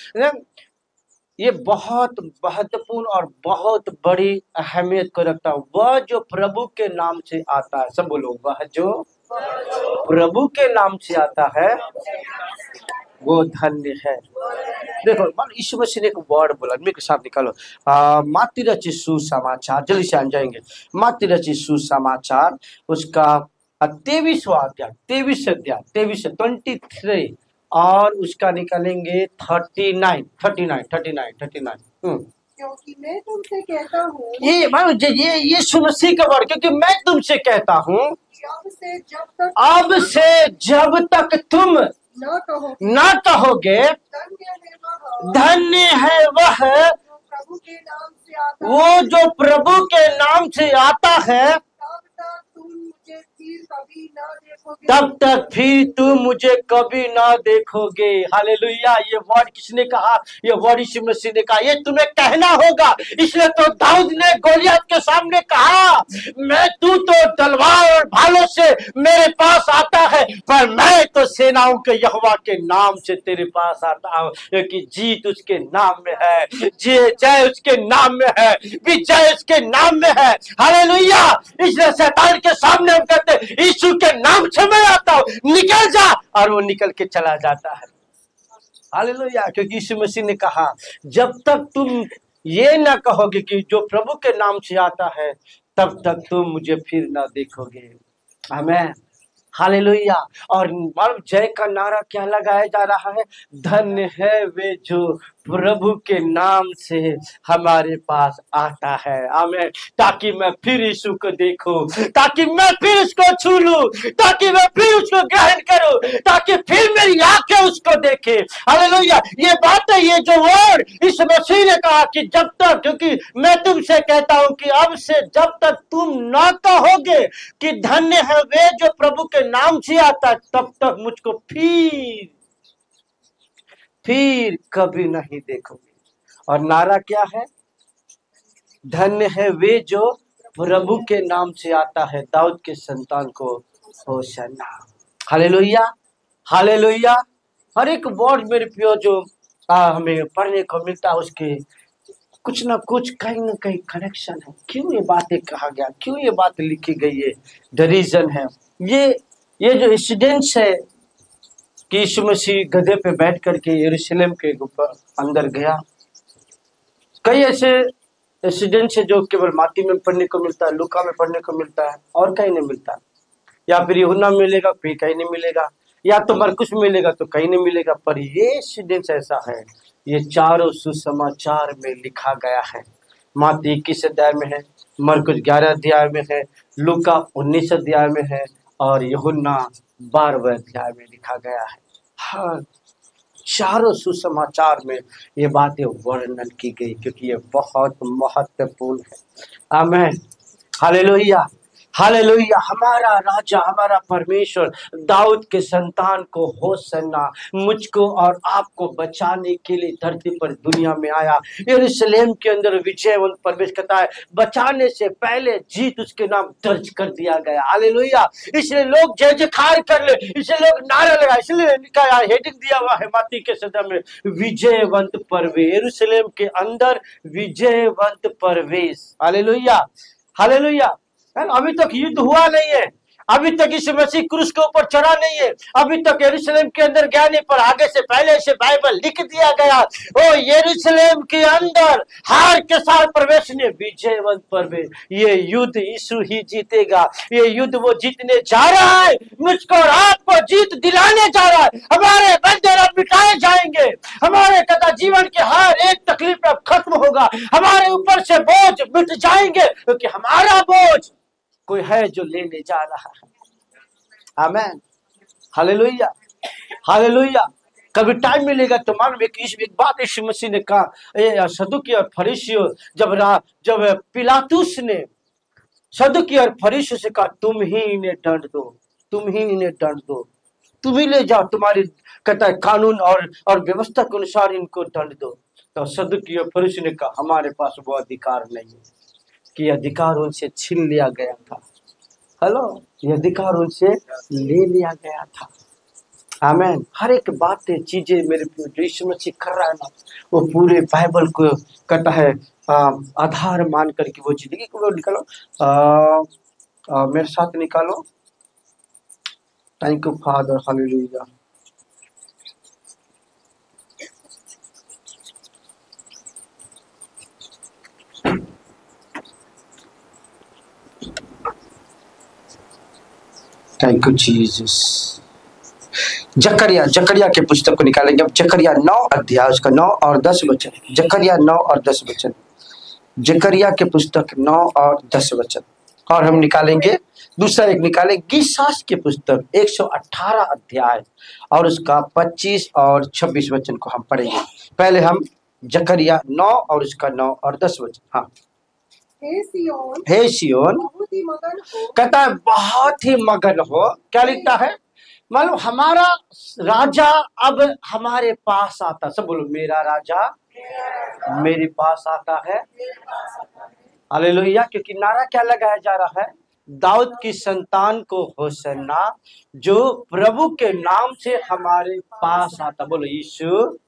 ये बहुत महत्वपूर्ण और बहुत बड़ी अहमियत को रखता है। वह जो प्रभु के नाम से आता है, सब बोलो, वह जो प्रभु के नाम से आता है वो धन्य है। देखो मान यीशु मसीह ने एक वर्ड बोला, मेरे साथ निकालो, मत्ती रचित सुसमाचार, जल्दी से आ जाएंगे। मत्ती रचित सुसमाचार उसका 23वां अध्याय 23 और उसका निकालेंगे 39। क्योंकि मैं तुमसे कहता हूँ, ये यीशु मसीह का वर्ड, क्योंकि मैं तुमसे कहता हूँ अब से जब तक तुम न कहोगे धन्य है वह वो जो प्रभु के नाम से आता है, तब तक फिर तुम मुझे कभी ना देखोगे। हालेलुया। ये वर्ड किसने कहा? ये वर्ड यीशु मसीह ने कहा। ये तुम्हें कहना होगा। इसलिए तो दाऊद ने गोलियत के सामने कहा, मैं तू तो तलवार और भालों से मेरे पास आता है, पर मैं तो सेनाओं के यहोवा के नाम से तेरे पास आता हूँ, क्योंकि जीत उसके नाम में है, जय उसके नाम में है, विजय उसके नाम में है। हालेलुया। इसलिए शैतान के सामने हम कहते यीशु के नाम से मैं आता हूँ, निकल जा, और वो निकल के चला जाता है। हालेलुया। क्योंकि यीशु मसीह ने कहा जब तक तुम ये ना कहोगे कि जो प्रभु के नाम से आता है, तब तक तुम मुझे फिर ना देखोगे। आमीन। हालेलुया। और जय का नारा क्या लगाया जा रहा है? धन्य है वे जो प्रभु के नाम से हमारे पास आता है। आमीन। ताकि मैं फिर यीशु को देखूं, ताकि मैं फिर उसको छू लूं, ताकि मैं फिर उसको ग्रहण करूं, ताकि फिर मेरी आंखें उसको देखे। हालेलुया। ये बात है, ये जो वर्ड इस मसीह ने कहा कि जब तक, क्योंकि मैं तुमसे कहता हूं कि अब से जब तक तुम ना कहोगे कि धन्य है वे जो प्रभु के नाम से आता, तब तक मुझको फिर कभी नहीं देखोगे। और नारा क्या है? धन्य है वे जो प्रभु के नाम से आता है, दाऊद के संतान को होसन्ना। Hallelujah, hallelujah. हर एक वर्ड मेरे प्रियो जो हमें पढ़ने को मिलता है, उसके कुछ ना कुछ कहीं ना कहीं कनेक्शन है। क्यों ये बातें कहा गया, क्यों ये बात लिखी गई है, द रीजन है। ये जो इंसिडेंट्स है कि यीशु मसीह गधे पे बैठ करके यरूशलेम के ऊपर अंदर गया, कई ऐसे इंसिडेंट्स है जो केवल माती में पढ़ने को मिलता है, लूका में पढ़ने को मिलता है, और कहीं नहीं मिलता। या फिर यूहन्ना में मिलेगा, फिर कहीं नहीं मिलेगा, या तो मरकुस में मिलेगा तो कहीं नहीं मिलेगा। पर ये इंसिडेंट्स ऐसा है, ये चारों सुसमाचार में लिखा गया है। माती 21 अध्याय में है, मरकुस 11 अध्याय में है, लूका 19 अध्याय में है, और यूहन्ना 12वें अध्याय में लिखा गया है। हर चारों सुसमाचार में ये बातें वर्णन की गई, क्योंकि ये बहुत महत्वपूर्ण है। आमीन। Hallelujah, hallelujah. हमारा राजा, हमारा परमेश्वर दाऊद के संतान को होसन्ना, मुझको और आपको बचाने के लिए धरती पर दुनिया में आया। यरूशलेम के अंदर विजयवंत प्रवेश करता है। बचाने से पहले जीत उसके नाम दर्ज कर दिया गया। हालेलुया। इसलिए लोग जय जयकार कर ले, इसलिए लोग नारा लगा, इसलिए हेडिंग दिया हुआ है माती के सदन में, विजयवंत प्रवेश। यरूशलेम के अंदर विजयवंत प्रवेश। Hallelujah, hallelujah. अभी तक युद्ध हुआ नहीं है, अभी तक यीशु मसीह क्रूस के ऊपर चढ़ा नहीं है, अभी तक यरूशलेम के अंदर गया नहीं, पर आगे से पहले से बाइबल लिख दिया गया, ओ यरूशलेम के अंदर हार के साथ प्रवेश ने विजयवंत प्रवेश। ये युद्ध यीशु ही जीतेगा, ये युद्ध वो जीतने जा रहा है, मुझको और आपको जीत दिलाने जा रहा है। हमारे बंधन अब मिटाए जाएंगे, हमारे कथा जीवन के हर एक तकलीफ अब खत्म होगा, हमारे ऊपर से बोझ मिट जाएंगे, क्योंकि हमारा बोझ कोई है जो लेने जा रहा है। आमेन, हालेलुया, हालेलुया। कभी टाइम मिलेगा तो मालूम एक बात यीशु मसीह ने कहा, सदुकी और फरीसियों, जब पिलातुस ने सदुकी और फरीसियों से कहा, तुम ही इन्हें दंड दो, तुम ही इन्हें दंड दो, तुम ही ले जाओ, तुम्हारी कहता है कानून और व्यवस्था के अनुसार इनको दंड दो। तो सदुकी और फरीसियों ने कहा, हमारे पास वो अधिकार नहीं है, कि अधिकार उनसे छीन लिया गया था। हेलो, ये अधिकार उनसे ले लिया गया था। आमेन। हर एक बातें चीजें मेरे यीशु मसीह कर रहा है ना, वो पूरे बाइबल को कहता है आधार मान करके वो जिंदगी को निकालो। मेरे साथ निकालो। Thank you father, hallelujah. Thank you Jesus. जकरिया के पुस्तक को निकालेंगे अब। जकरिया 9 अध्याय, उसका 9 और 10 वचन। जकरिया 9 और 10 वचन। जकरिया के पुस्तक 9 और 10 वचन। और हम निकालेंगे दूसरा एक निकालेंगे गीसास की पुस्तक 118 अध्याय और उसका 25 और 26 वचन को हम पढ़ेंगे। पहले हम जकरिया 9 और उसका 9 और 10 वचन। हाँ। हे सियोन बहुत ही मगन हो, कहता है बहुत ही मगन हो। क्या लिखता है? मालूम हमारा राजा अब हमारे पास आता। सब बोलो, मेरा राजा मेरे पास आता है। हालेलुया। क्योंकि नारा क्या लगाया जा रहा है? दाऊद की संतान को होसन्ना, जो प्रभु के नाम से हमारे पास आता। बोलो, यीशु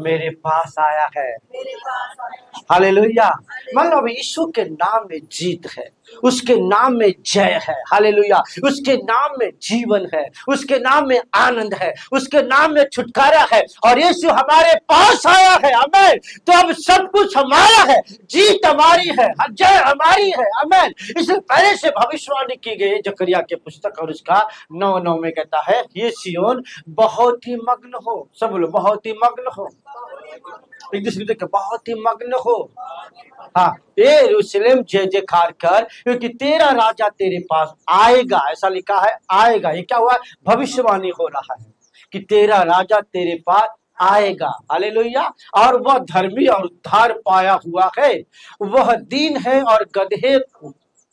मेरे पास आया है। हालेलुया। मतलब यीशु के नाम में जीत है, उसके नाम में जय है। हालेलुया। उसके नाम में जीवन है, उसके नाम में आनंद है, उसके नाम में छुटकारा है। और यीशु हमारे पास आया है। आमीन। तो अब सब कुछ हमारा है, जीत हमारी है, जय हमारी है। आमीन। इससे पहले से भविष्यवाणी की गई जकरिया के पुस्तक और उसका 9:9 में कहता है, ये सियोन बहुत ही मग्न हो। सब बोलो, बहुत ही मग्न हो। एक दूसरे के बहुत ही मग्न हो। हाँ, यरूशलेम जय जयकार कर, क्योंकि तेरा राजा तेरे पास आएगा। ऐसा लिखा है, आएगा। ये क्या हुआ? भविष्यवाणी हो रहा है कि तेरा राजा तेरे पास आएगा। हालेलुया। और वह धर्मी और उद्धार पाया हुआ है, वह दीन है और गधे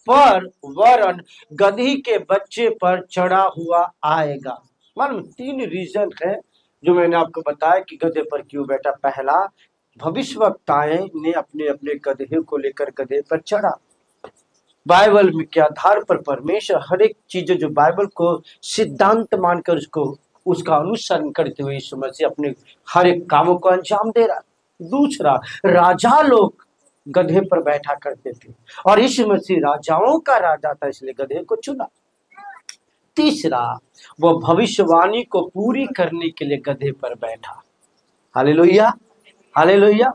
पर वरन गधी के बच्चे पर चढ़ा हुआ आएगा। मालूम 3 रीजन है जो मैंने आपको बताया कि गधे पर क्यों बैठा। पहला, भविष्यवक्ताएं ने अपने अपने गधे को लेकर गधे पर चढ़ा। बाइबल में के आधार पर परमेश्वर हर एक चीज जो बाइबल को सिद्धांत मानकर उसका अनुसरण करते हुए यीशु मसीह अपने हर एक कामों को अंजाम दे रहा। दूसरा, राजा लोग गधे पर बैठा करते थे और यीशु मसीह राजाओं का राजा था, इसलिए गधे को चुना। तीसरा, वो भविष्यवाणी को पूरी करने के लिए गधे पर बैठा। Hallelujah, hallelujah.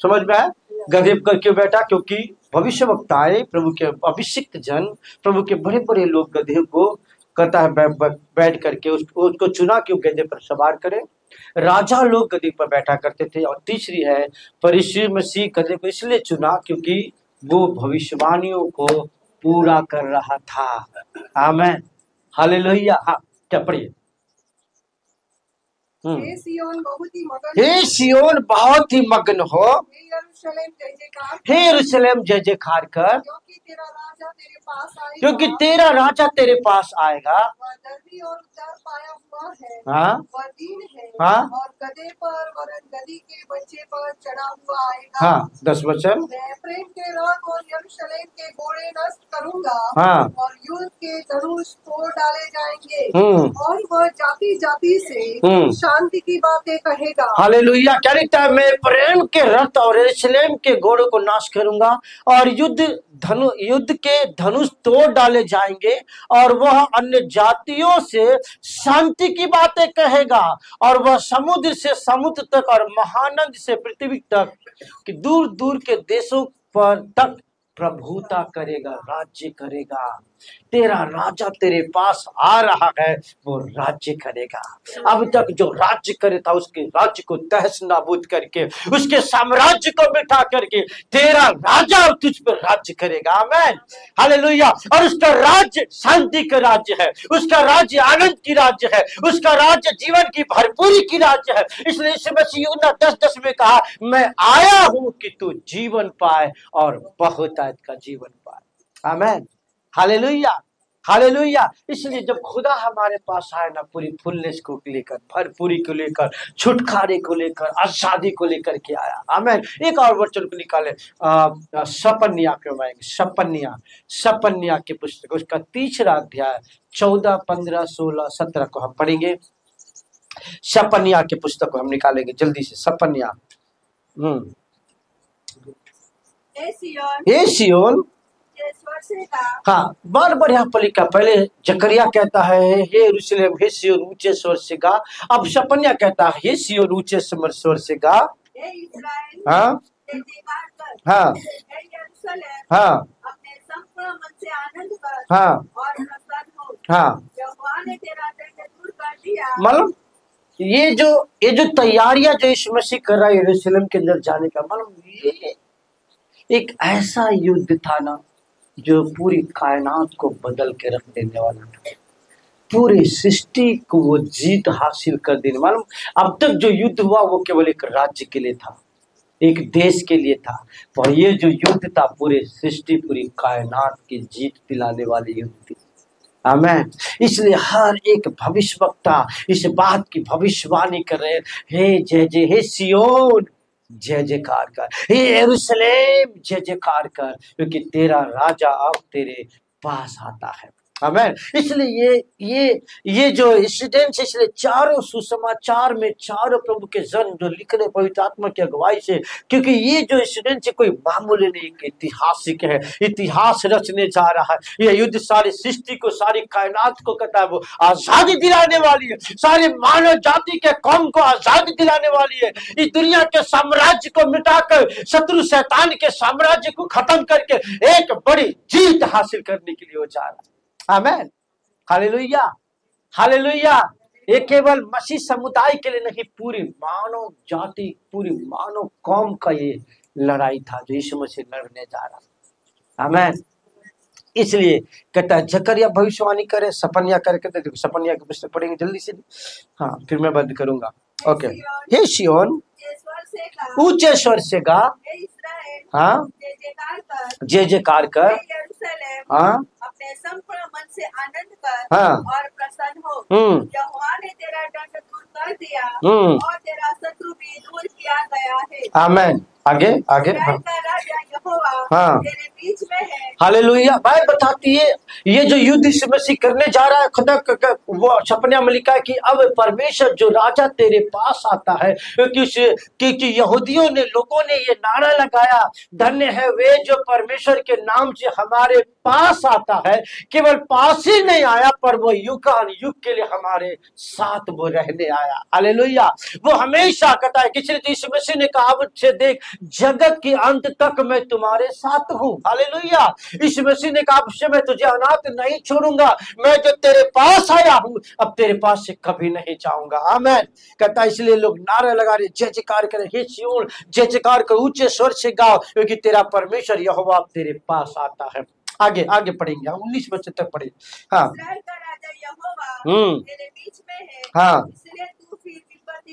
समझ में आया? गधे पर क्यों बैठा? क्योंकि भविष्यवक्ताएं, प्रभु के अभिषिक्त जन, प्रभु के बड़े बड़े लोग गधे को कहता है बैठ करके उसको चुना, क्यों गधे पर सवार करे। राजा लोग गधे पर बैठा करते थे। और तीसरी है, यीशु मसीह गधे को इसलिए चुना क्योंकि वो भविष्यवाणियों को पूरा कर रहा था। आमीन, हालेलुया। हाँ, क्या पढ़िए? हे सियोन बहुत ही मगन हे सियोन बहुत ही मग्न हो, हे यरूशलेम जय जयकार हे यरूशलेम जय जयकार कर, क्योंकि तेरा राजा तेरे पास आएगा। क्योंकि तेरा राजा तेरे पास आएगा। वह दर्दी और उद्धार पाया हुआ है। हाँ वह दीन है हाँ और गधे पर वरन गधी के बच्चे पर चढ़ा हुआ आएगा। हाँ 10 वचन। मैं एफ्रेम के रथ और यरूशलेम के घोड़े नष्ट करूंगा हाँ और युद्ध के धनुष तोड़ डाले जाएंगे हम्म और वह जाति जाति से शांति की बातें कहेगा। हालेलुया। क्या लिखता है? मैं प्रेम के रथ और यरूशलेम के घोड़ों को नाश करूंगा और युद्ध के धनुष तोड़ डाले जाएंगे और वह अन्य जातियों से शांति की बातें कहेगा और वह समुद्र से समुद्र तक और महानद से पृथ्वी तक कि दूर दूर के देशों पर तक प्रभुता करेगा, राज्य करेगा। तेरा राजा तेरे पास आ रहा है, वो राज्य करेगा। अब तक जो राज्य करे था उसके राज्य को तहस नाबूद करके, उसके साम्राज्य को मिटा करके तेरा राजा तुझ पर राज्य करेगा। आमीन हालेलुया। और उसका राज्य शांति का राज्य है, उसका राज्य आनंद की राज्य है, उसका राज्य जीवन की भरपूरी की राज्य है। इसलिए इस मसीह 10:10 में कहा, मैं आया हूं कि तू जीवन पाए और बहुतायत का जीवन पाए। आमीन हालेलुया हालेलुया। इसलिए जब खुदा हमारे पास आए ना, पूरी फुलनेस को लेकर, भरपूरी को लेकर, छुटकारे को लेकर, आजादी को लेकर के आया। आमीन। एक और वचन को निकाले, सपन्या के आएंगे, सपन्या की पुस्तक उसका 3रा अध्याय 14, 15, 16, 17 को हम पढ़ेंगे। सपन्या की पुस्तक को हम निकालेंगे जल्दी से। सपन्या हे सियोन हाँ बार बार यहाँ पर लिखा। पहले जकरिया कहता है हे यरूशलेम हे सियोन ऊंचे स्वर से गा। अब सपन्या कहता है हे सियोन ऊंचे स्वर से गा। हाँ हाँ हाँ अपने संपूर्ण मन से आनंद कर हाँ और प्रसन्न हो। हाँ यहोवा ने तेरा दंड दूर कर दिया। मतलब ये जो तैयारियां जो यीशु मसीह कर रहा है यरूशलेम के अंदर जाने का, मतलब ये एक ऐसा युद्ध था ना जो पूरी कायनात को बदल के रख देने वाला था, पूरी सृष्टि को वो जीत हासिल कर देने वाला। अब तक जो युद्ध हुआ वो केवल एक राज्य के लिए था, एक देश के लिए था, और ये जो युद्ध था पूरे सृष्टि पूरी कायनात की जीत दिलाने वाली युद्ध थी। आमीन। इसलिए हर एक भविष्यवक्ता इस बात की भविष्यवाणी कर रहे हैं, हे जय जय हे सियोन जय जयकार कर, हे यरूशलेम जय जयकार कर, क्योंकि तेरा राजा अब तेरे पास आता है। आमीन। इसलिए ये जो इंसिडेंट, इसलिए चारों सुसमाचार में चारों प्रभु के जन जो लिख रहे पवित्र आत्मा की अगुवाई से, क्योंकि ये जो इंसिडेंट है कोई मामूली नहीं, ऐतिहासिक है, इतिहास रचने जा रहा है। ये युद्ध सारी सृष्टि को, सारी कायनात को कहता है वो आजादी दिलाने वाली है, सारी मानव जाति के कौम को आजादी दिलाने वाली है। इस दुनिया के साम्राज्य को मिटाकर शत्रु शैतान के साम्राज्य को खत्म करके एक बड़ी जीत हासिल करने के लिए वो जा रहा है। आमीन हालेलुया हालेलुया। ये केवल मसीह समुदाय के लिए नहीं, पूरी मानव जाति, पूरी मानव कौम का ये लड़ाई था जो यीशु मसीह लड़ने जा रहा। आमीन। इसलिए कहता है जकरिया भविष्यवाणी करे, सपन्या करे, कहते सपन्या की पुस्तक पढ़ेंगे जल्दी से। हाँ फिर मैं बंद करूंगा। ओके। हे सियोन ऊंचे स्वर से गा। हाँ जय जयकार कर। हाँ अपने संपूर्ण मन से आनंद कर हाँ और प्रसन्न हो। यहोवा ने तेरा दंड दूर कर दिया और तेरा शत्रु भी दूर किया गया है। आमीन। आगे आगे हाँ। राजा यहोवा हाँ तेरे बीच में है। हालेलुया। बाइबल बताती है ये जो युद्ध यीशु मसीह करने जा रहा है, खुदा वो सपन्या में लिखा है कि अब परमेश्वर जो राजा तेरे पास आता है, क्योंकि यहूदियों ने, लोगों ने ये नारा लगाया, धन्य है वे जो परमेश्वर के नाम से हमारे पास आता है। केवल पास ही नहीं आया पर वो युगान युग के लिए हमारे साथ वो रहने आया। हालेलुया। वो हमेशा कहता है, किसी यीशु मसीह ने कहा मुझसे देख जगत के अंत तक मैं तुम्हारे साथ हूँ। हालेलुया। यीशु मसीह ने कहा मैं तुझे अनाथ नहीं छोड़ूंगा, मैं जो तेरे पास आया हूँ अब तेरे पास से कभी नहीं जाऊंगा। आमीन। कहता है इसलिए लोग नारा लगा रहे, जय जयकार करे, हे सियोन जय जयकार कर, ऊंचे स्वर से गाओ, क्योंकि तेरा परमेश्वर यहोवा तेरे पास आता है। आगे आगे पढ़ेंगे, 19 बच्चे तक पढ़े। हाँ तेरे बीच में है। हाँ इसलिए तू फिर विपद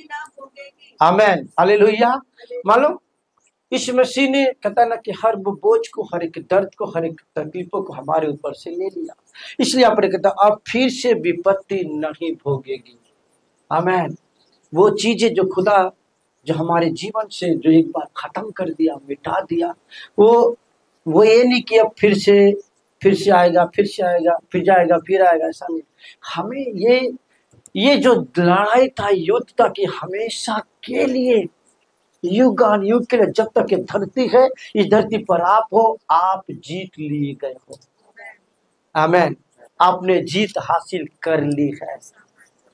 आमेन, हालेलुया। मालूम यीशु मसीह ने कहता ना कि हर वो बोझ को, हर एक दर्द को, हर एक तकलीफों को हमारे ऊपर से ले लिया, इसलिए आपने कहता अब फिर से विपत्ति नहीं भोगेगी। आमेन। वो चीजें जो खुदा जो हमारे जीवन से जो एक बार खत्म कर दिया, मिटा दिया, वो ये नहीं कि अब फिर से आएगा, फिर से आएगा, फिर जाएगा, फिर आएगा, ऐसा नहीं। हमें ये जो लड़ाई था, युद्ध था कि हमेशा के लिए, युगान युग के लिए, जब तक ये धरती है, इस धरती पर आप हो, आप जीत लिए गए हो। आमेन। आपने जीत हासिल कर ली है।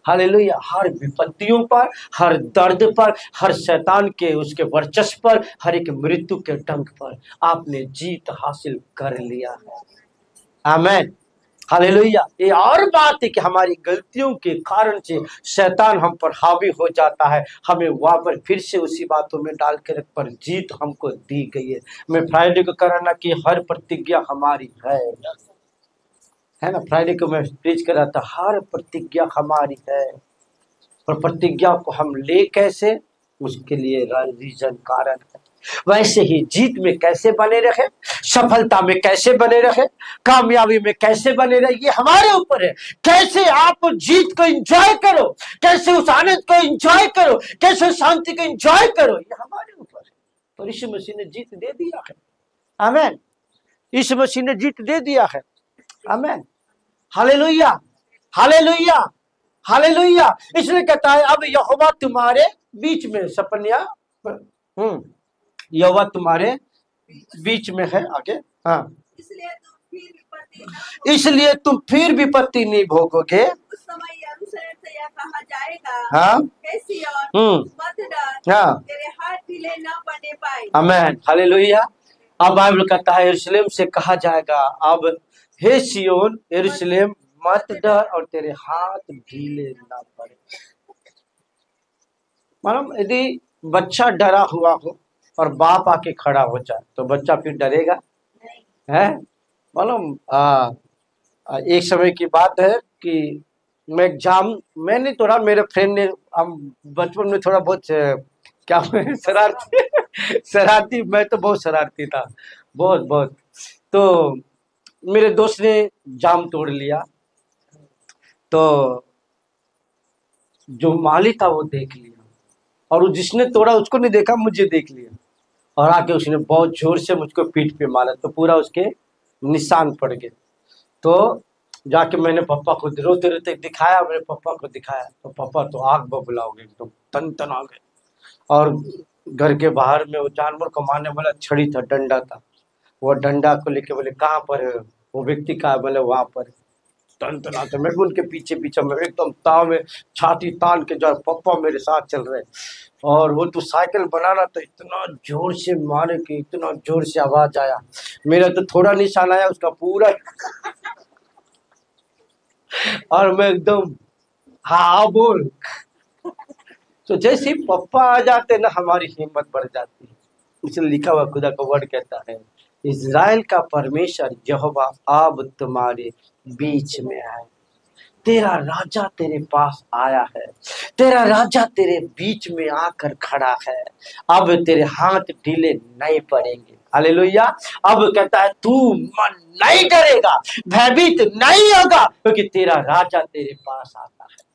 हालेलुया। हर विपत्तियों पर, हर दर्द पर, हर शैतान के उसके वर्चस्व पर, हर एक मृत्यु के डंक पर आपने जीत हासिल कर लिया है। आमेन, हालेलुया। ये और बात है कि हमारी गलतियों के कारण से शैतान हम पर हावी हो जाता है, हमें वहां पर फिर से उसी बातों में डाल के रख, पर जीत हमको दी गई है। मैं फ्राइडे को कराना कि हर प्रतिज्ञा हमारी है ना। फ्राइडे को मैं प्रीच कर रहा था, हर प्रतिज्ञा हमारी है, पर प्रतिज्ञा को हम ले कैसे, उसके लिए रीजन, कारण है। वैसे ही जीत में कैसे बने रहे, सफलता में कैसे बने रहे, कामयाबी में कैसे बने रहे, ये हमारे ऊपर है। कैसे आप जीत को एंजॉय करो, कैसे उस आनंद को एंजॉय करो, कैसे शांति को एंजॉय करो, ये हमारे ऊपर है। तो यीशु मसीह ने जीत दे दिया है। आमेन। यीशु मसीह ने जीत दे दिया है। आमेन, हालेलुया, हालेलुया, हालेलुया। इसलिए कहता है अब यहोवा तुम्हारे बीच में, सपनिया, यहोवा तुम्हारे बीच में है। आगे, हाँ, इसलिए तुम फिर विपत्ति नहीं भोगोगे। उस समय यरूशलेम से यह कहा जाएगा, हाँ, हे सिय्योन, मत डर, हाँ, तेरे हाथ ढीले न पड़ने पाए। आमेन, हालेलुया। अब बाइबल कहता है यरूशलेम से कहा जाएगा, अब हे सिय्योन, यरूशलेम, मत डर और तेरे हाथ ढीले ना पड़े। मालूम, यदि बच्चा डरा हुआ हो और बाप आके खड़ा हो जाए तो बच्चा फिर डरेगा है। मालूम, एक समय की बात है कि मैं एग्जाम, मैंने थोड़ा, मेरे फ्रेंड ने, हम बचपन में थोड़ा बहुत क्या शरारती, मैं तो बहुत शरारती था, बहुत बहुत। तो मेरे दोस्त ने जाम तोड़ लिया, तो जो माली था वो देख लिया, और जिसने तोड़ा उसको नहीं देखा, मुझे देख लिया, और आके उसने बहुत जोर से मुझको पीठ पे मारा, तो पूरा उसके निशान पड़ गए। तो जाके मैंने पापा को रोते रोते दिखाया, मेरे पापा को दिखाया, तो पापा तो आग बबूला हो गए, एकदम तन तन आ गए। और घर के बाहर में वो जानवर को मारने वाला छड़ी था, डंडा था, वो डंडा को लेके बोले कहाँ पर है वो व्यक्ति, कहा, बोले वहां पर। तन तन आते, मैं उनके पीछे पीछे, मैं एकदम ताव में छाती तान के जो पापा मेरे साथ चल रहे। और वो तो साइकिल बनाना, तो इतना जोर से मारे कि इतना जोर से आवाज आया, मेरा तो थोड़ा निशान आया, उसका पूरा और मैं एकदम, हाँ बोल। तो जैसे ही पप्पा आ जाते ना, हमारी हिम्मत बढ़ जाती है। इसलिए लिखा हुआ खुदा का वर्ड कहता है, इज़राइल का परमेश्वर यहोवा अब तुम्हारे बीच में है, तेरा राजा तेरे पास आया है, तेरा राजा तेरे बीच में आकर खड़ा है, अब तेरे हाथ ढीले नहीं पड़ेंगे। हालेलुया। अब कहता है तू मन नहीं डरेगा, भयभीत नहीं होगा, क्योंकि तेरा राजा तेरे पास आता है।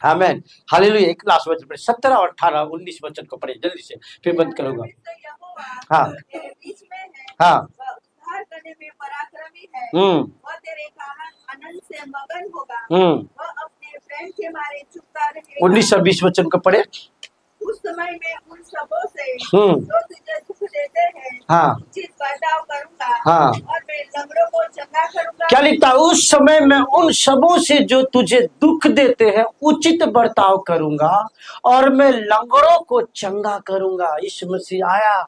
आमेन, हालेलुया। एक लास्ट वचन पढ़े, 17 और 18 19 वचन को पढ़े जल्दी से, फिर बंद करूंगा। हाँ, हाँ, उद्धार करने में पराक्रमी है, वह तेरे कारण आनंद से मगन होगा, वह अपने प्रेम के मारे चुपता रहेगा। 19 और 20 वचन को पढ़े। उस समय में उन सबों से जो तुझे दुख देते हैं, हाँ, उचित बर्ताव करूंगा, हाँ, और मैं लंगड़ों को चंगा करूंगा। क्या लिखता है, उस समय मैं उन सबों से जो तुझे दुख देते हैं उचित बर्ताव करूंगा, और मैं लंगड़ों को चंगा करूंगा। यीशु मसीह आया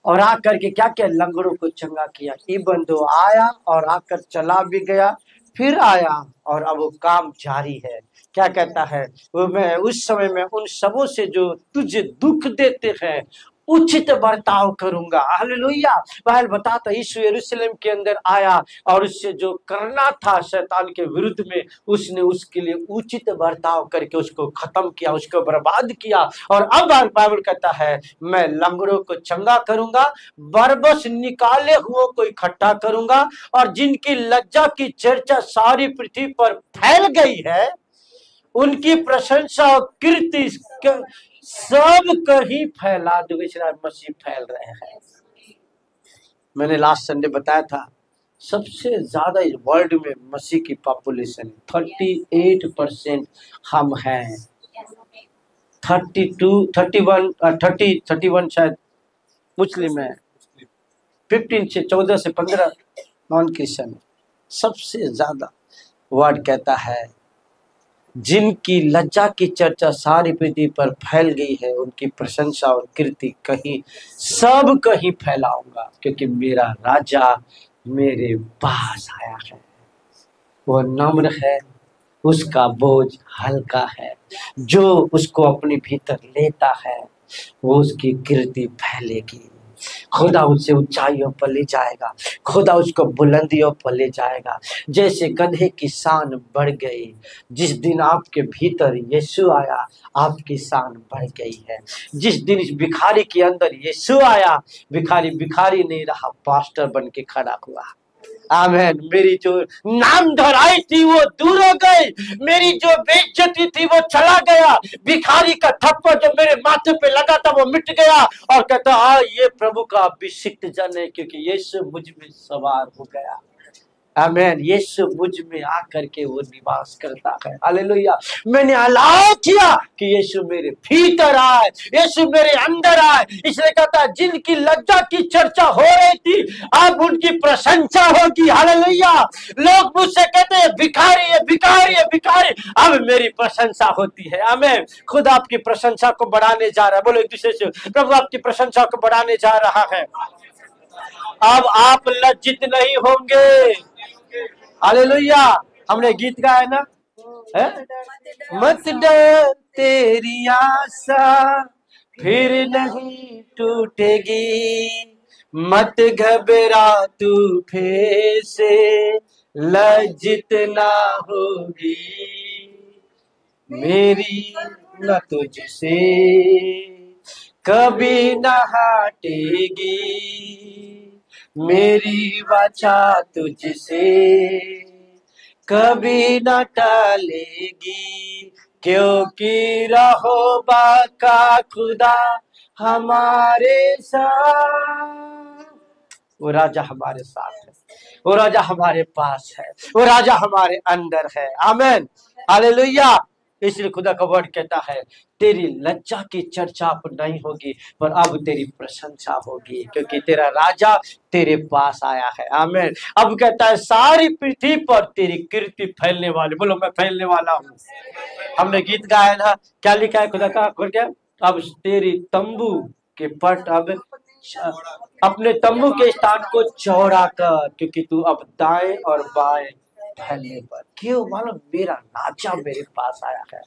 और आकर के क्या क्या लंगड़ों को चंगा किया। इबन दो आया और आकर चला भी गया, फिर आया और अब वो काम जारी है। क्या कहता है वो, मैं उस समय में उन सबों से जो तुझे दुख देते हैं उचित बर्ताव करूंगा। हालेलुया। बाइबल बताता यीशु यरूशलेम के अंदर आया और उससे जो करना था शैतान के विरुद्ध में, उसने उसके लिए उचित बर्ताव करके उसको खत्म किया, उसको बर्बाद किया। और अब बाइबल कहता है मैं लंगड़ों को चंगा करूंगा, बरबस निकाले हुओं को इकट्ठा करूंगा, और जिनकी लज्जा की चर्चा सारी पृथ्वी पर फैल गई है उनकी प्रशंसा और कीर्ति सब कहीं फैला दूंगा। इसलिए मसीह फैल रहे हैं। मैंने लास्ट संडे बताया था सबसे ज्यादा इस वर्ल्ड में मसीह की पॉपुलेशन 38% हम हैं। 31 शायद मुस्लिम है, 14 से 15 नॉन क्रिश्चियन। सबसे ज्यादा वर्ड कहता है जिनकी लज्जा की चर्चा सारी पृथ्वी पर फैल गई है उनकी प्रशंसा और कीर्ति सब कहीं फैलाऊंगा, क्योंकि मेरा राजा मेरे पास आया है। वो नम्र है, उसका बोझ हल्का है, जो उसको अपने भीतर लेता है वो उसकी कीर्ति फैलेगी। खुदा उसे ऊंचाइयों पर ले जाएगा, खुदा उसको बुलंदियों पर ले जाएगा। जैसे गधे की शान बढ़ गई, जिस दिन आपके भीतर यीशु आया आपकी शान बढ़ गई है। जिस दिन इस भिखारी के अंदर यीशु आया, भिखारी भिखारी नहीं रहा, पास्टर बन के खड़ा हुआ। आमेन। मेरी जो नाम धराई थी वो दूर हो गई, मेरी जो बेइज्जती थी वो चला गया, भिखारी का थप्पड़ जो मेरे माथे पे लगा था वो मिट गया, और कहता ये प्रभु का अभिषिक्त जन है, क्योंकि यीशु मुझ में सवार हो गया। आमेन। यीशु मुझ में आकर के वो निवास करता है। हालेलुया। मैंने अलाउ किया कि यीशु मेरे भीतर आए, यीशु मेरे अंदर आए। इसलिए कहता है जिनकी लज्जा की चर्चा हो रही थी अब उनकी प्रशंसा होगी। हालेलुया। लोग मुझसे कहते हैं भिखारी है, भिखारी है, भिखारी, अब मेरी प्रशंसा होती है। आमेन। खुद आपकी प्रशंसा को बढ़ाने जा रहा है। बोलो एक दूसरे से, प्रभु आपकी प्रशंसा को बढ़ाने जा रहा है। अब आप लज्जित नहीं होंगे। हालेलुया। हमने गीत गाया ना, मत डर तेरी आशा फिर नहीं टूटेगी, मत घबरा तू फिर से लज्जित ना होगी, मेरी न तुझसे कभी न हटेगी, मेरी वाचा तुझसे कभी न टलेगी, क्योंकि रहोबा का खुदा हमारे साथ। वो राजा हमारे साथ है, वो राजा हमारे पास है, वो राजा हमारे अंदर है। आमीन। हालेलुया। इसलिए खुदा का वर्ड कहता है तेरी लज्जा की चर्चा अब नहीं होगी, पर अब तेरी प्रशंसा होगी, क्योंकि तेरा राजा तेरे पास आया है। आमीन। अब कहता है सारी पृथ्वी पर तेरी कीर्ति फैलने वाली। बोलो मैं फैलने वाला हूँ। हमने गीत गाया ना, क्या लिखा है खुदा का खोल के, अब तेरी तंबू के पट अब अपने तंबू के स्थान को चौड़ा कर, क्योंकि तू अब दाएं और बाएं फैलने पर। क्यों? मालूम मेरा राजा मेरे पास आया है।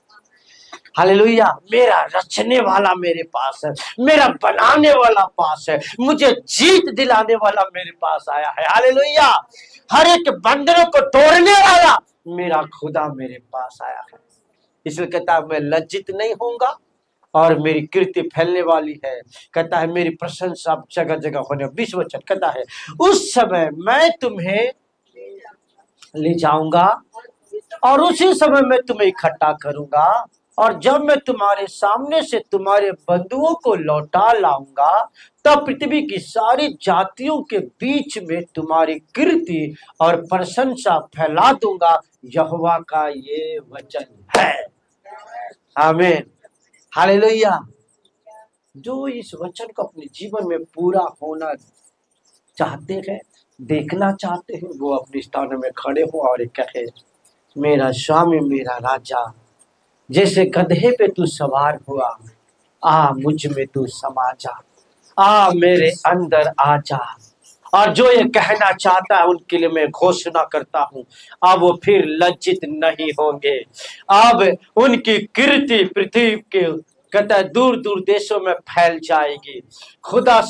हालेलुया। मेरा रचने वाला मेरे पास है, मेरा बनाने वाला पास है, मुझे जीत दिलाने वाला मेरे पास आया है। हालेलुया। हर एक बंदरों को तोड़ने वाला मेरा खुदा मेरे पास आया है। इसलिए कहता है मैं लज्जित नहीं होऊंगा और मेरी कीर्ति फैलने वाली है। कहता है मेरी प्रशंसा जगह जगह होने। 20 वचन कहता है उस समय मैं तुम्हें ले जाऊंगा और उसी समय मैं तुम्हें इकट्ठा करूंगा, और जब मैं तुम्हारे सामने से तुम्हारे बंधुओं को लौटा लाऊंगा तब पृथ्वी की सारी जातियों के बीच में तुम्हारी कीर्ति और प्रशंसा फैला दूंगा। यहोवा का ये वचन है। आमीन। हालेलुया। जो इस वचन को अपने जीवन में पूरा होना चाहते हैं, देखना चाहते हैं, वो अपने स्थान में खड़े हो और कहे मेरा स्वामी मेरा राजा, जैसे गधे पे तू सवार हुआ, मुझ में तू समा जा, मेरे अंदर आ जा। और जो ये कहना चाहता है उनके लिए मैं घोषणा करता हूँ अब वो फिर लज्जित नहीं होंगे। अब उनकी कीर्ति पृथ्वी के कहता है दूर दूर देशों में फैल जाएगी। खुदा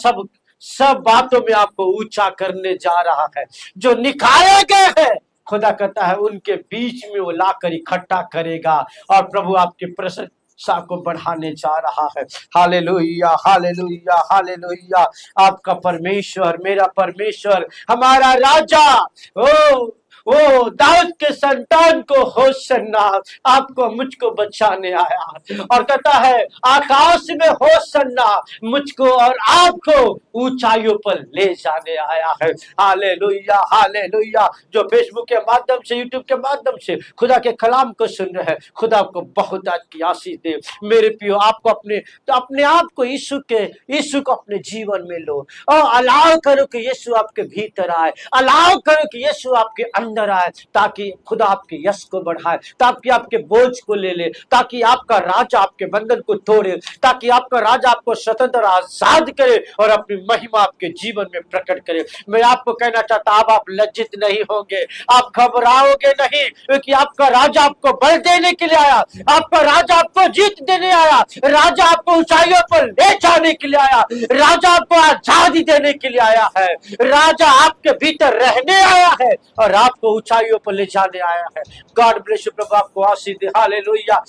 सब बातों में आपको ऊंचा करने जा रहा है। जो निकाले गए हैं खुदा कहता है उनके बीच में वो लाकर इकट्ठा करेगा और प्रभु आपकी प्रशंसा को बढ़ाने जा रहा है। Hallelujah, hallelujah, hallelujah. आपका परमेश्वर, मेरा परमेश्वर, हमारा राजा, ओ दाऊद के संतान को होशन्ना, आपको मुझको बचाने आया और कहता है आकाश में होशन्ना, मुझको और आपको ऊंचाइयों पर ले जाने आया है। Hallelujah, hallelujah. जो फेसबुक के माध्यम से, यूट्यूब के माध्यम से खुदा के कलाम को सुन रहे हैं, खुदा आपको बहुत की आशीष दे। मेरे प्रियो, आपको अपने आप को यीशु को अपने जीवन में लो और अलाउ करो कि यीशु आपके भीतर आए, अलाउ करो कि यीशु आपके अंदर आए, ताकि खुदा आपके यश को बढ़ाए, ताकि आपके बोझ को ले ले, ताकि आपका राजा आपके बंधन को तोड़े, ताकि आपका राजा आपको स्वतंत्र आजाद करे और अपनी महिमा आपके जीवन में प्रकट करे। मैं आपको कहना चाहता, अब आप लज्जित नहीं होंगे, आप घबराओगे नहीं, क्योंकि आपका राजा आपको बल देने के लिए आया, आपका राजा आपको जीत देने आया, राजा आपको ऊंचाइयों पर ले जाने के लिए आया, राजा आपको आजादी देने के लिए आया है, राजा आपके भीतर रहने आया है और आपको ऊंचाइयों पर ले जाने आया है। God bless you. प्रभु आपको आशीष दे। हालेलुया।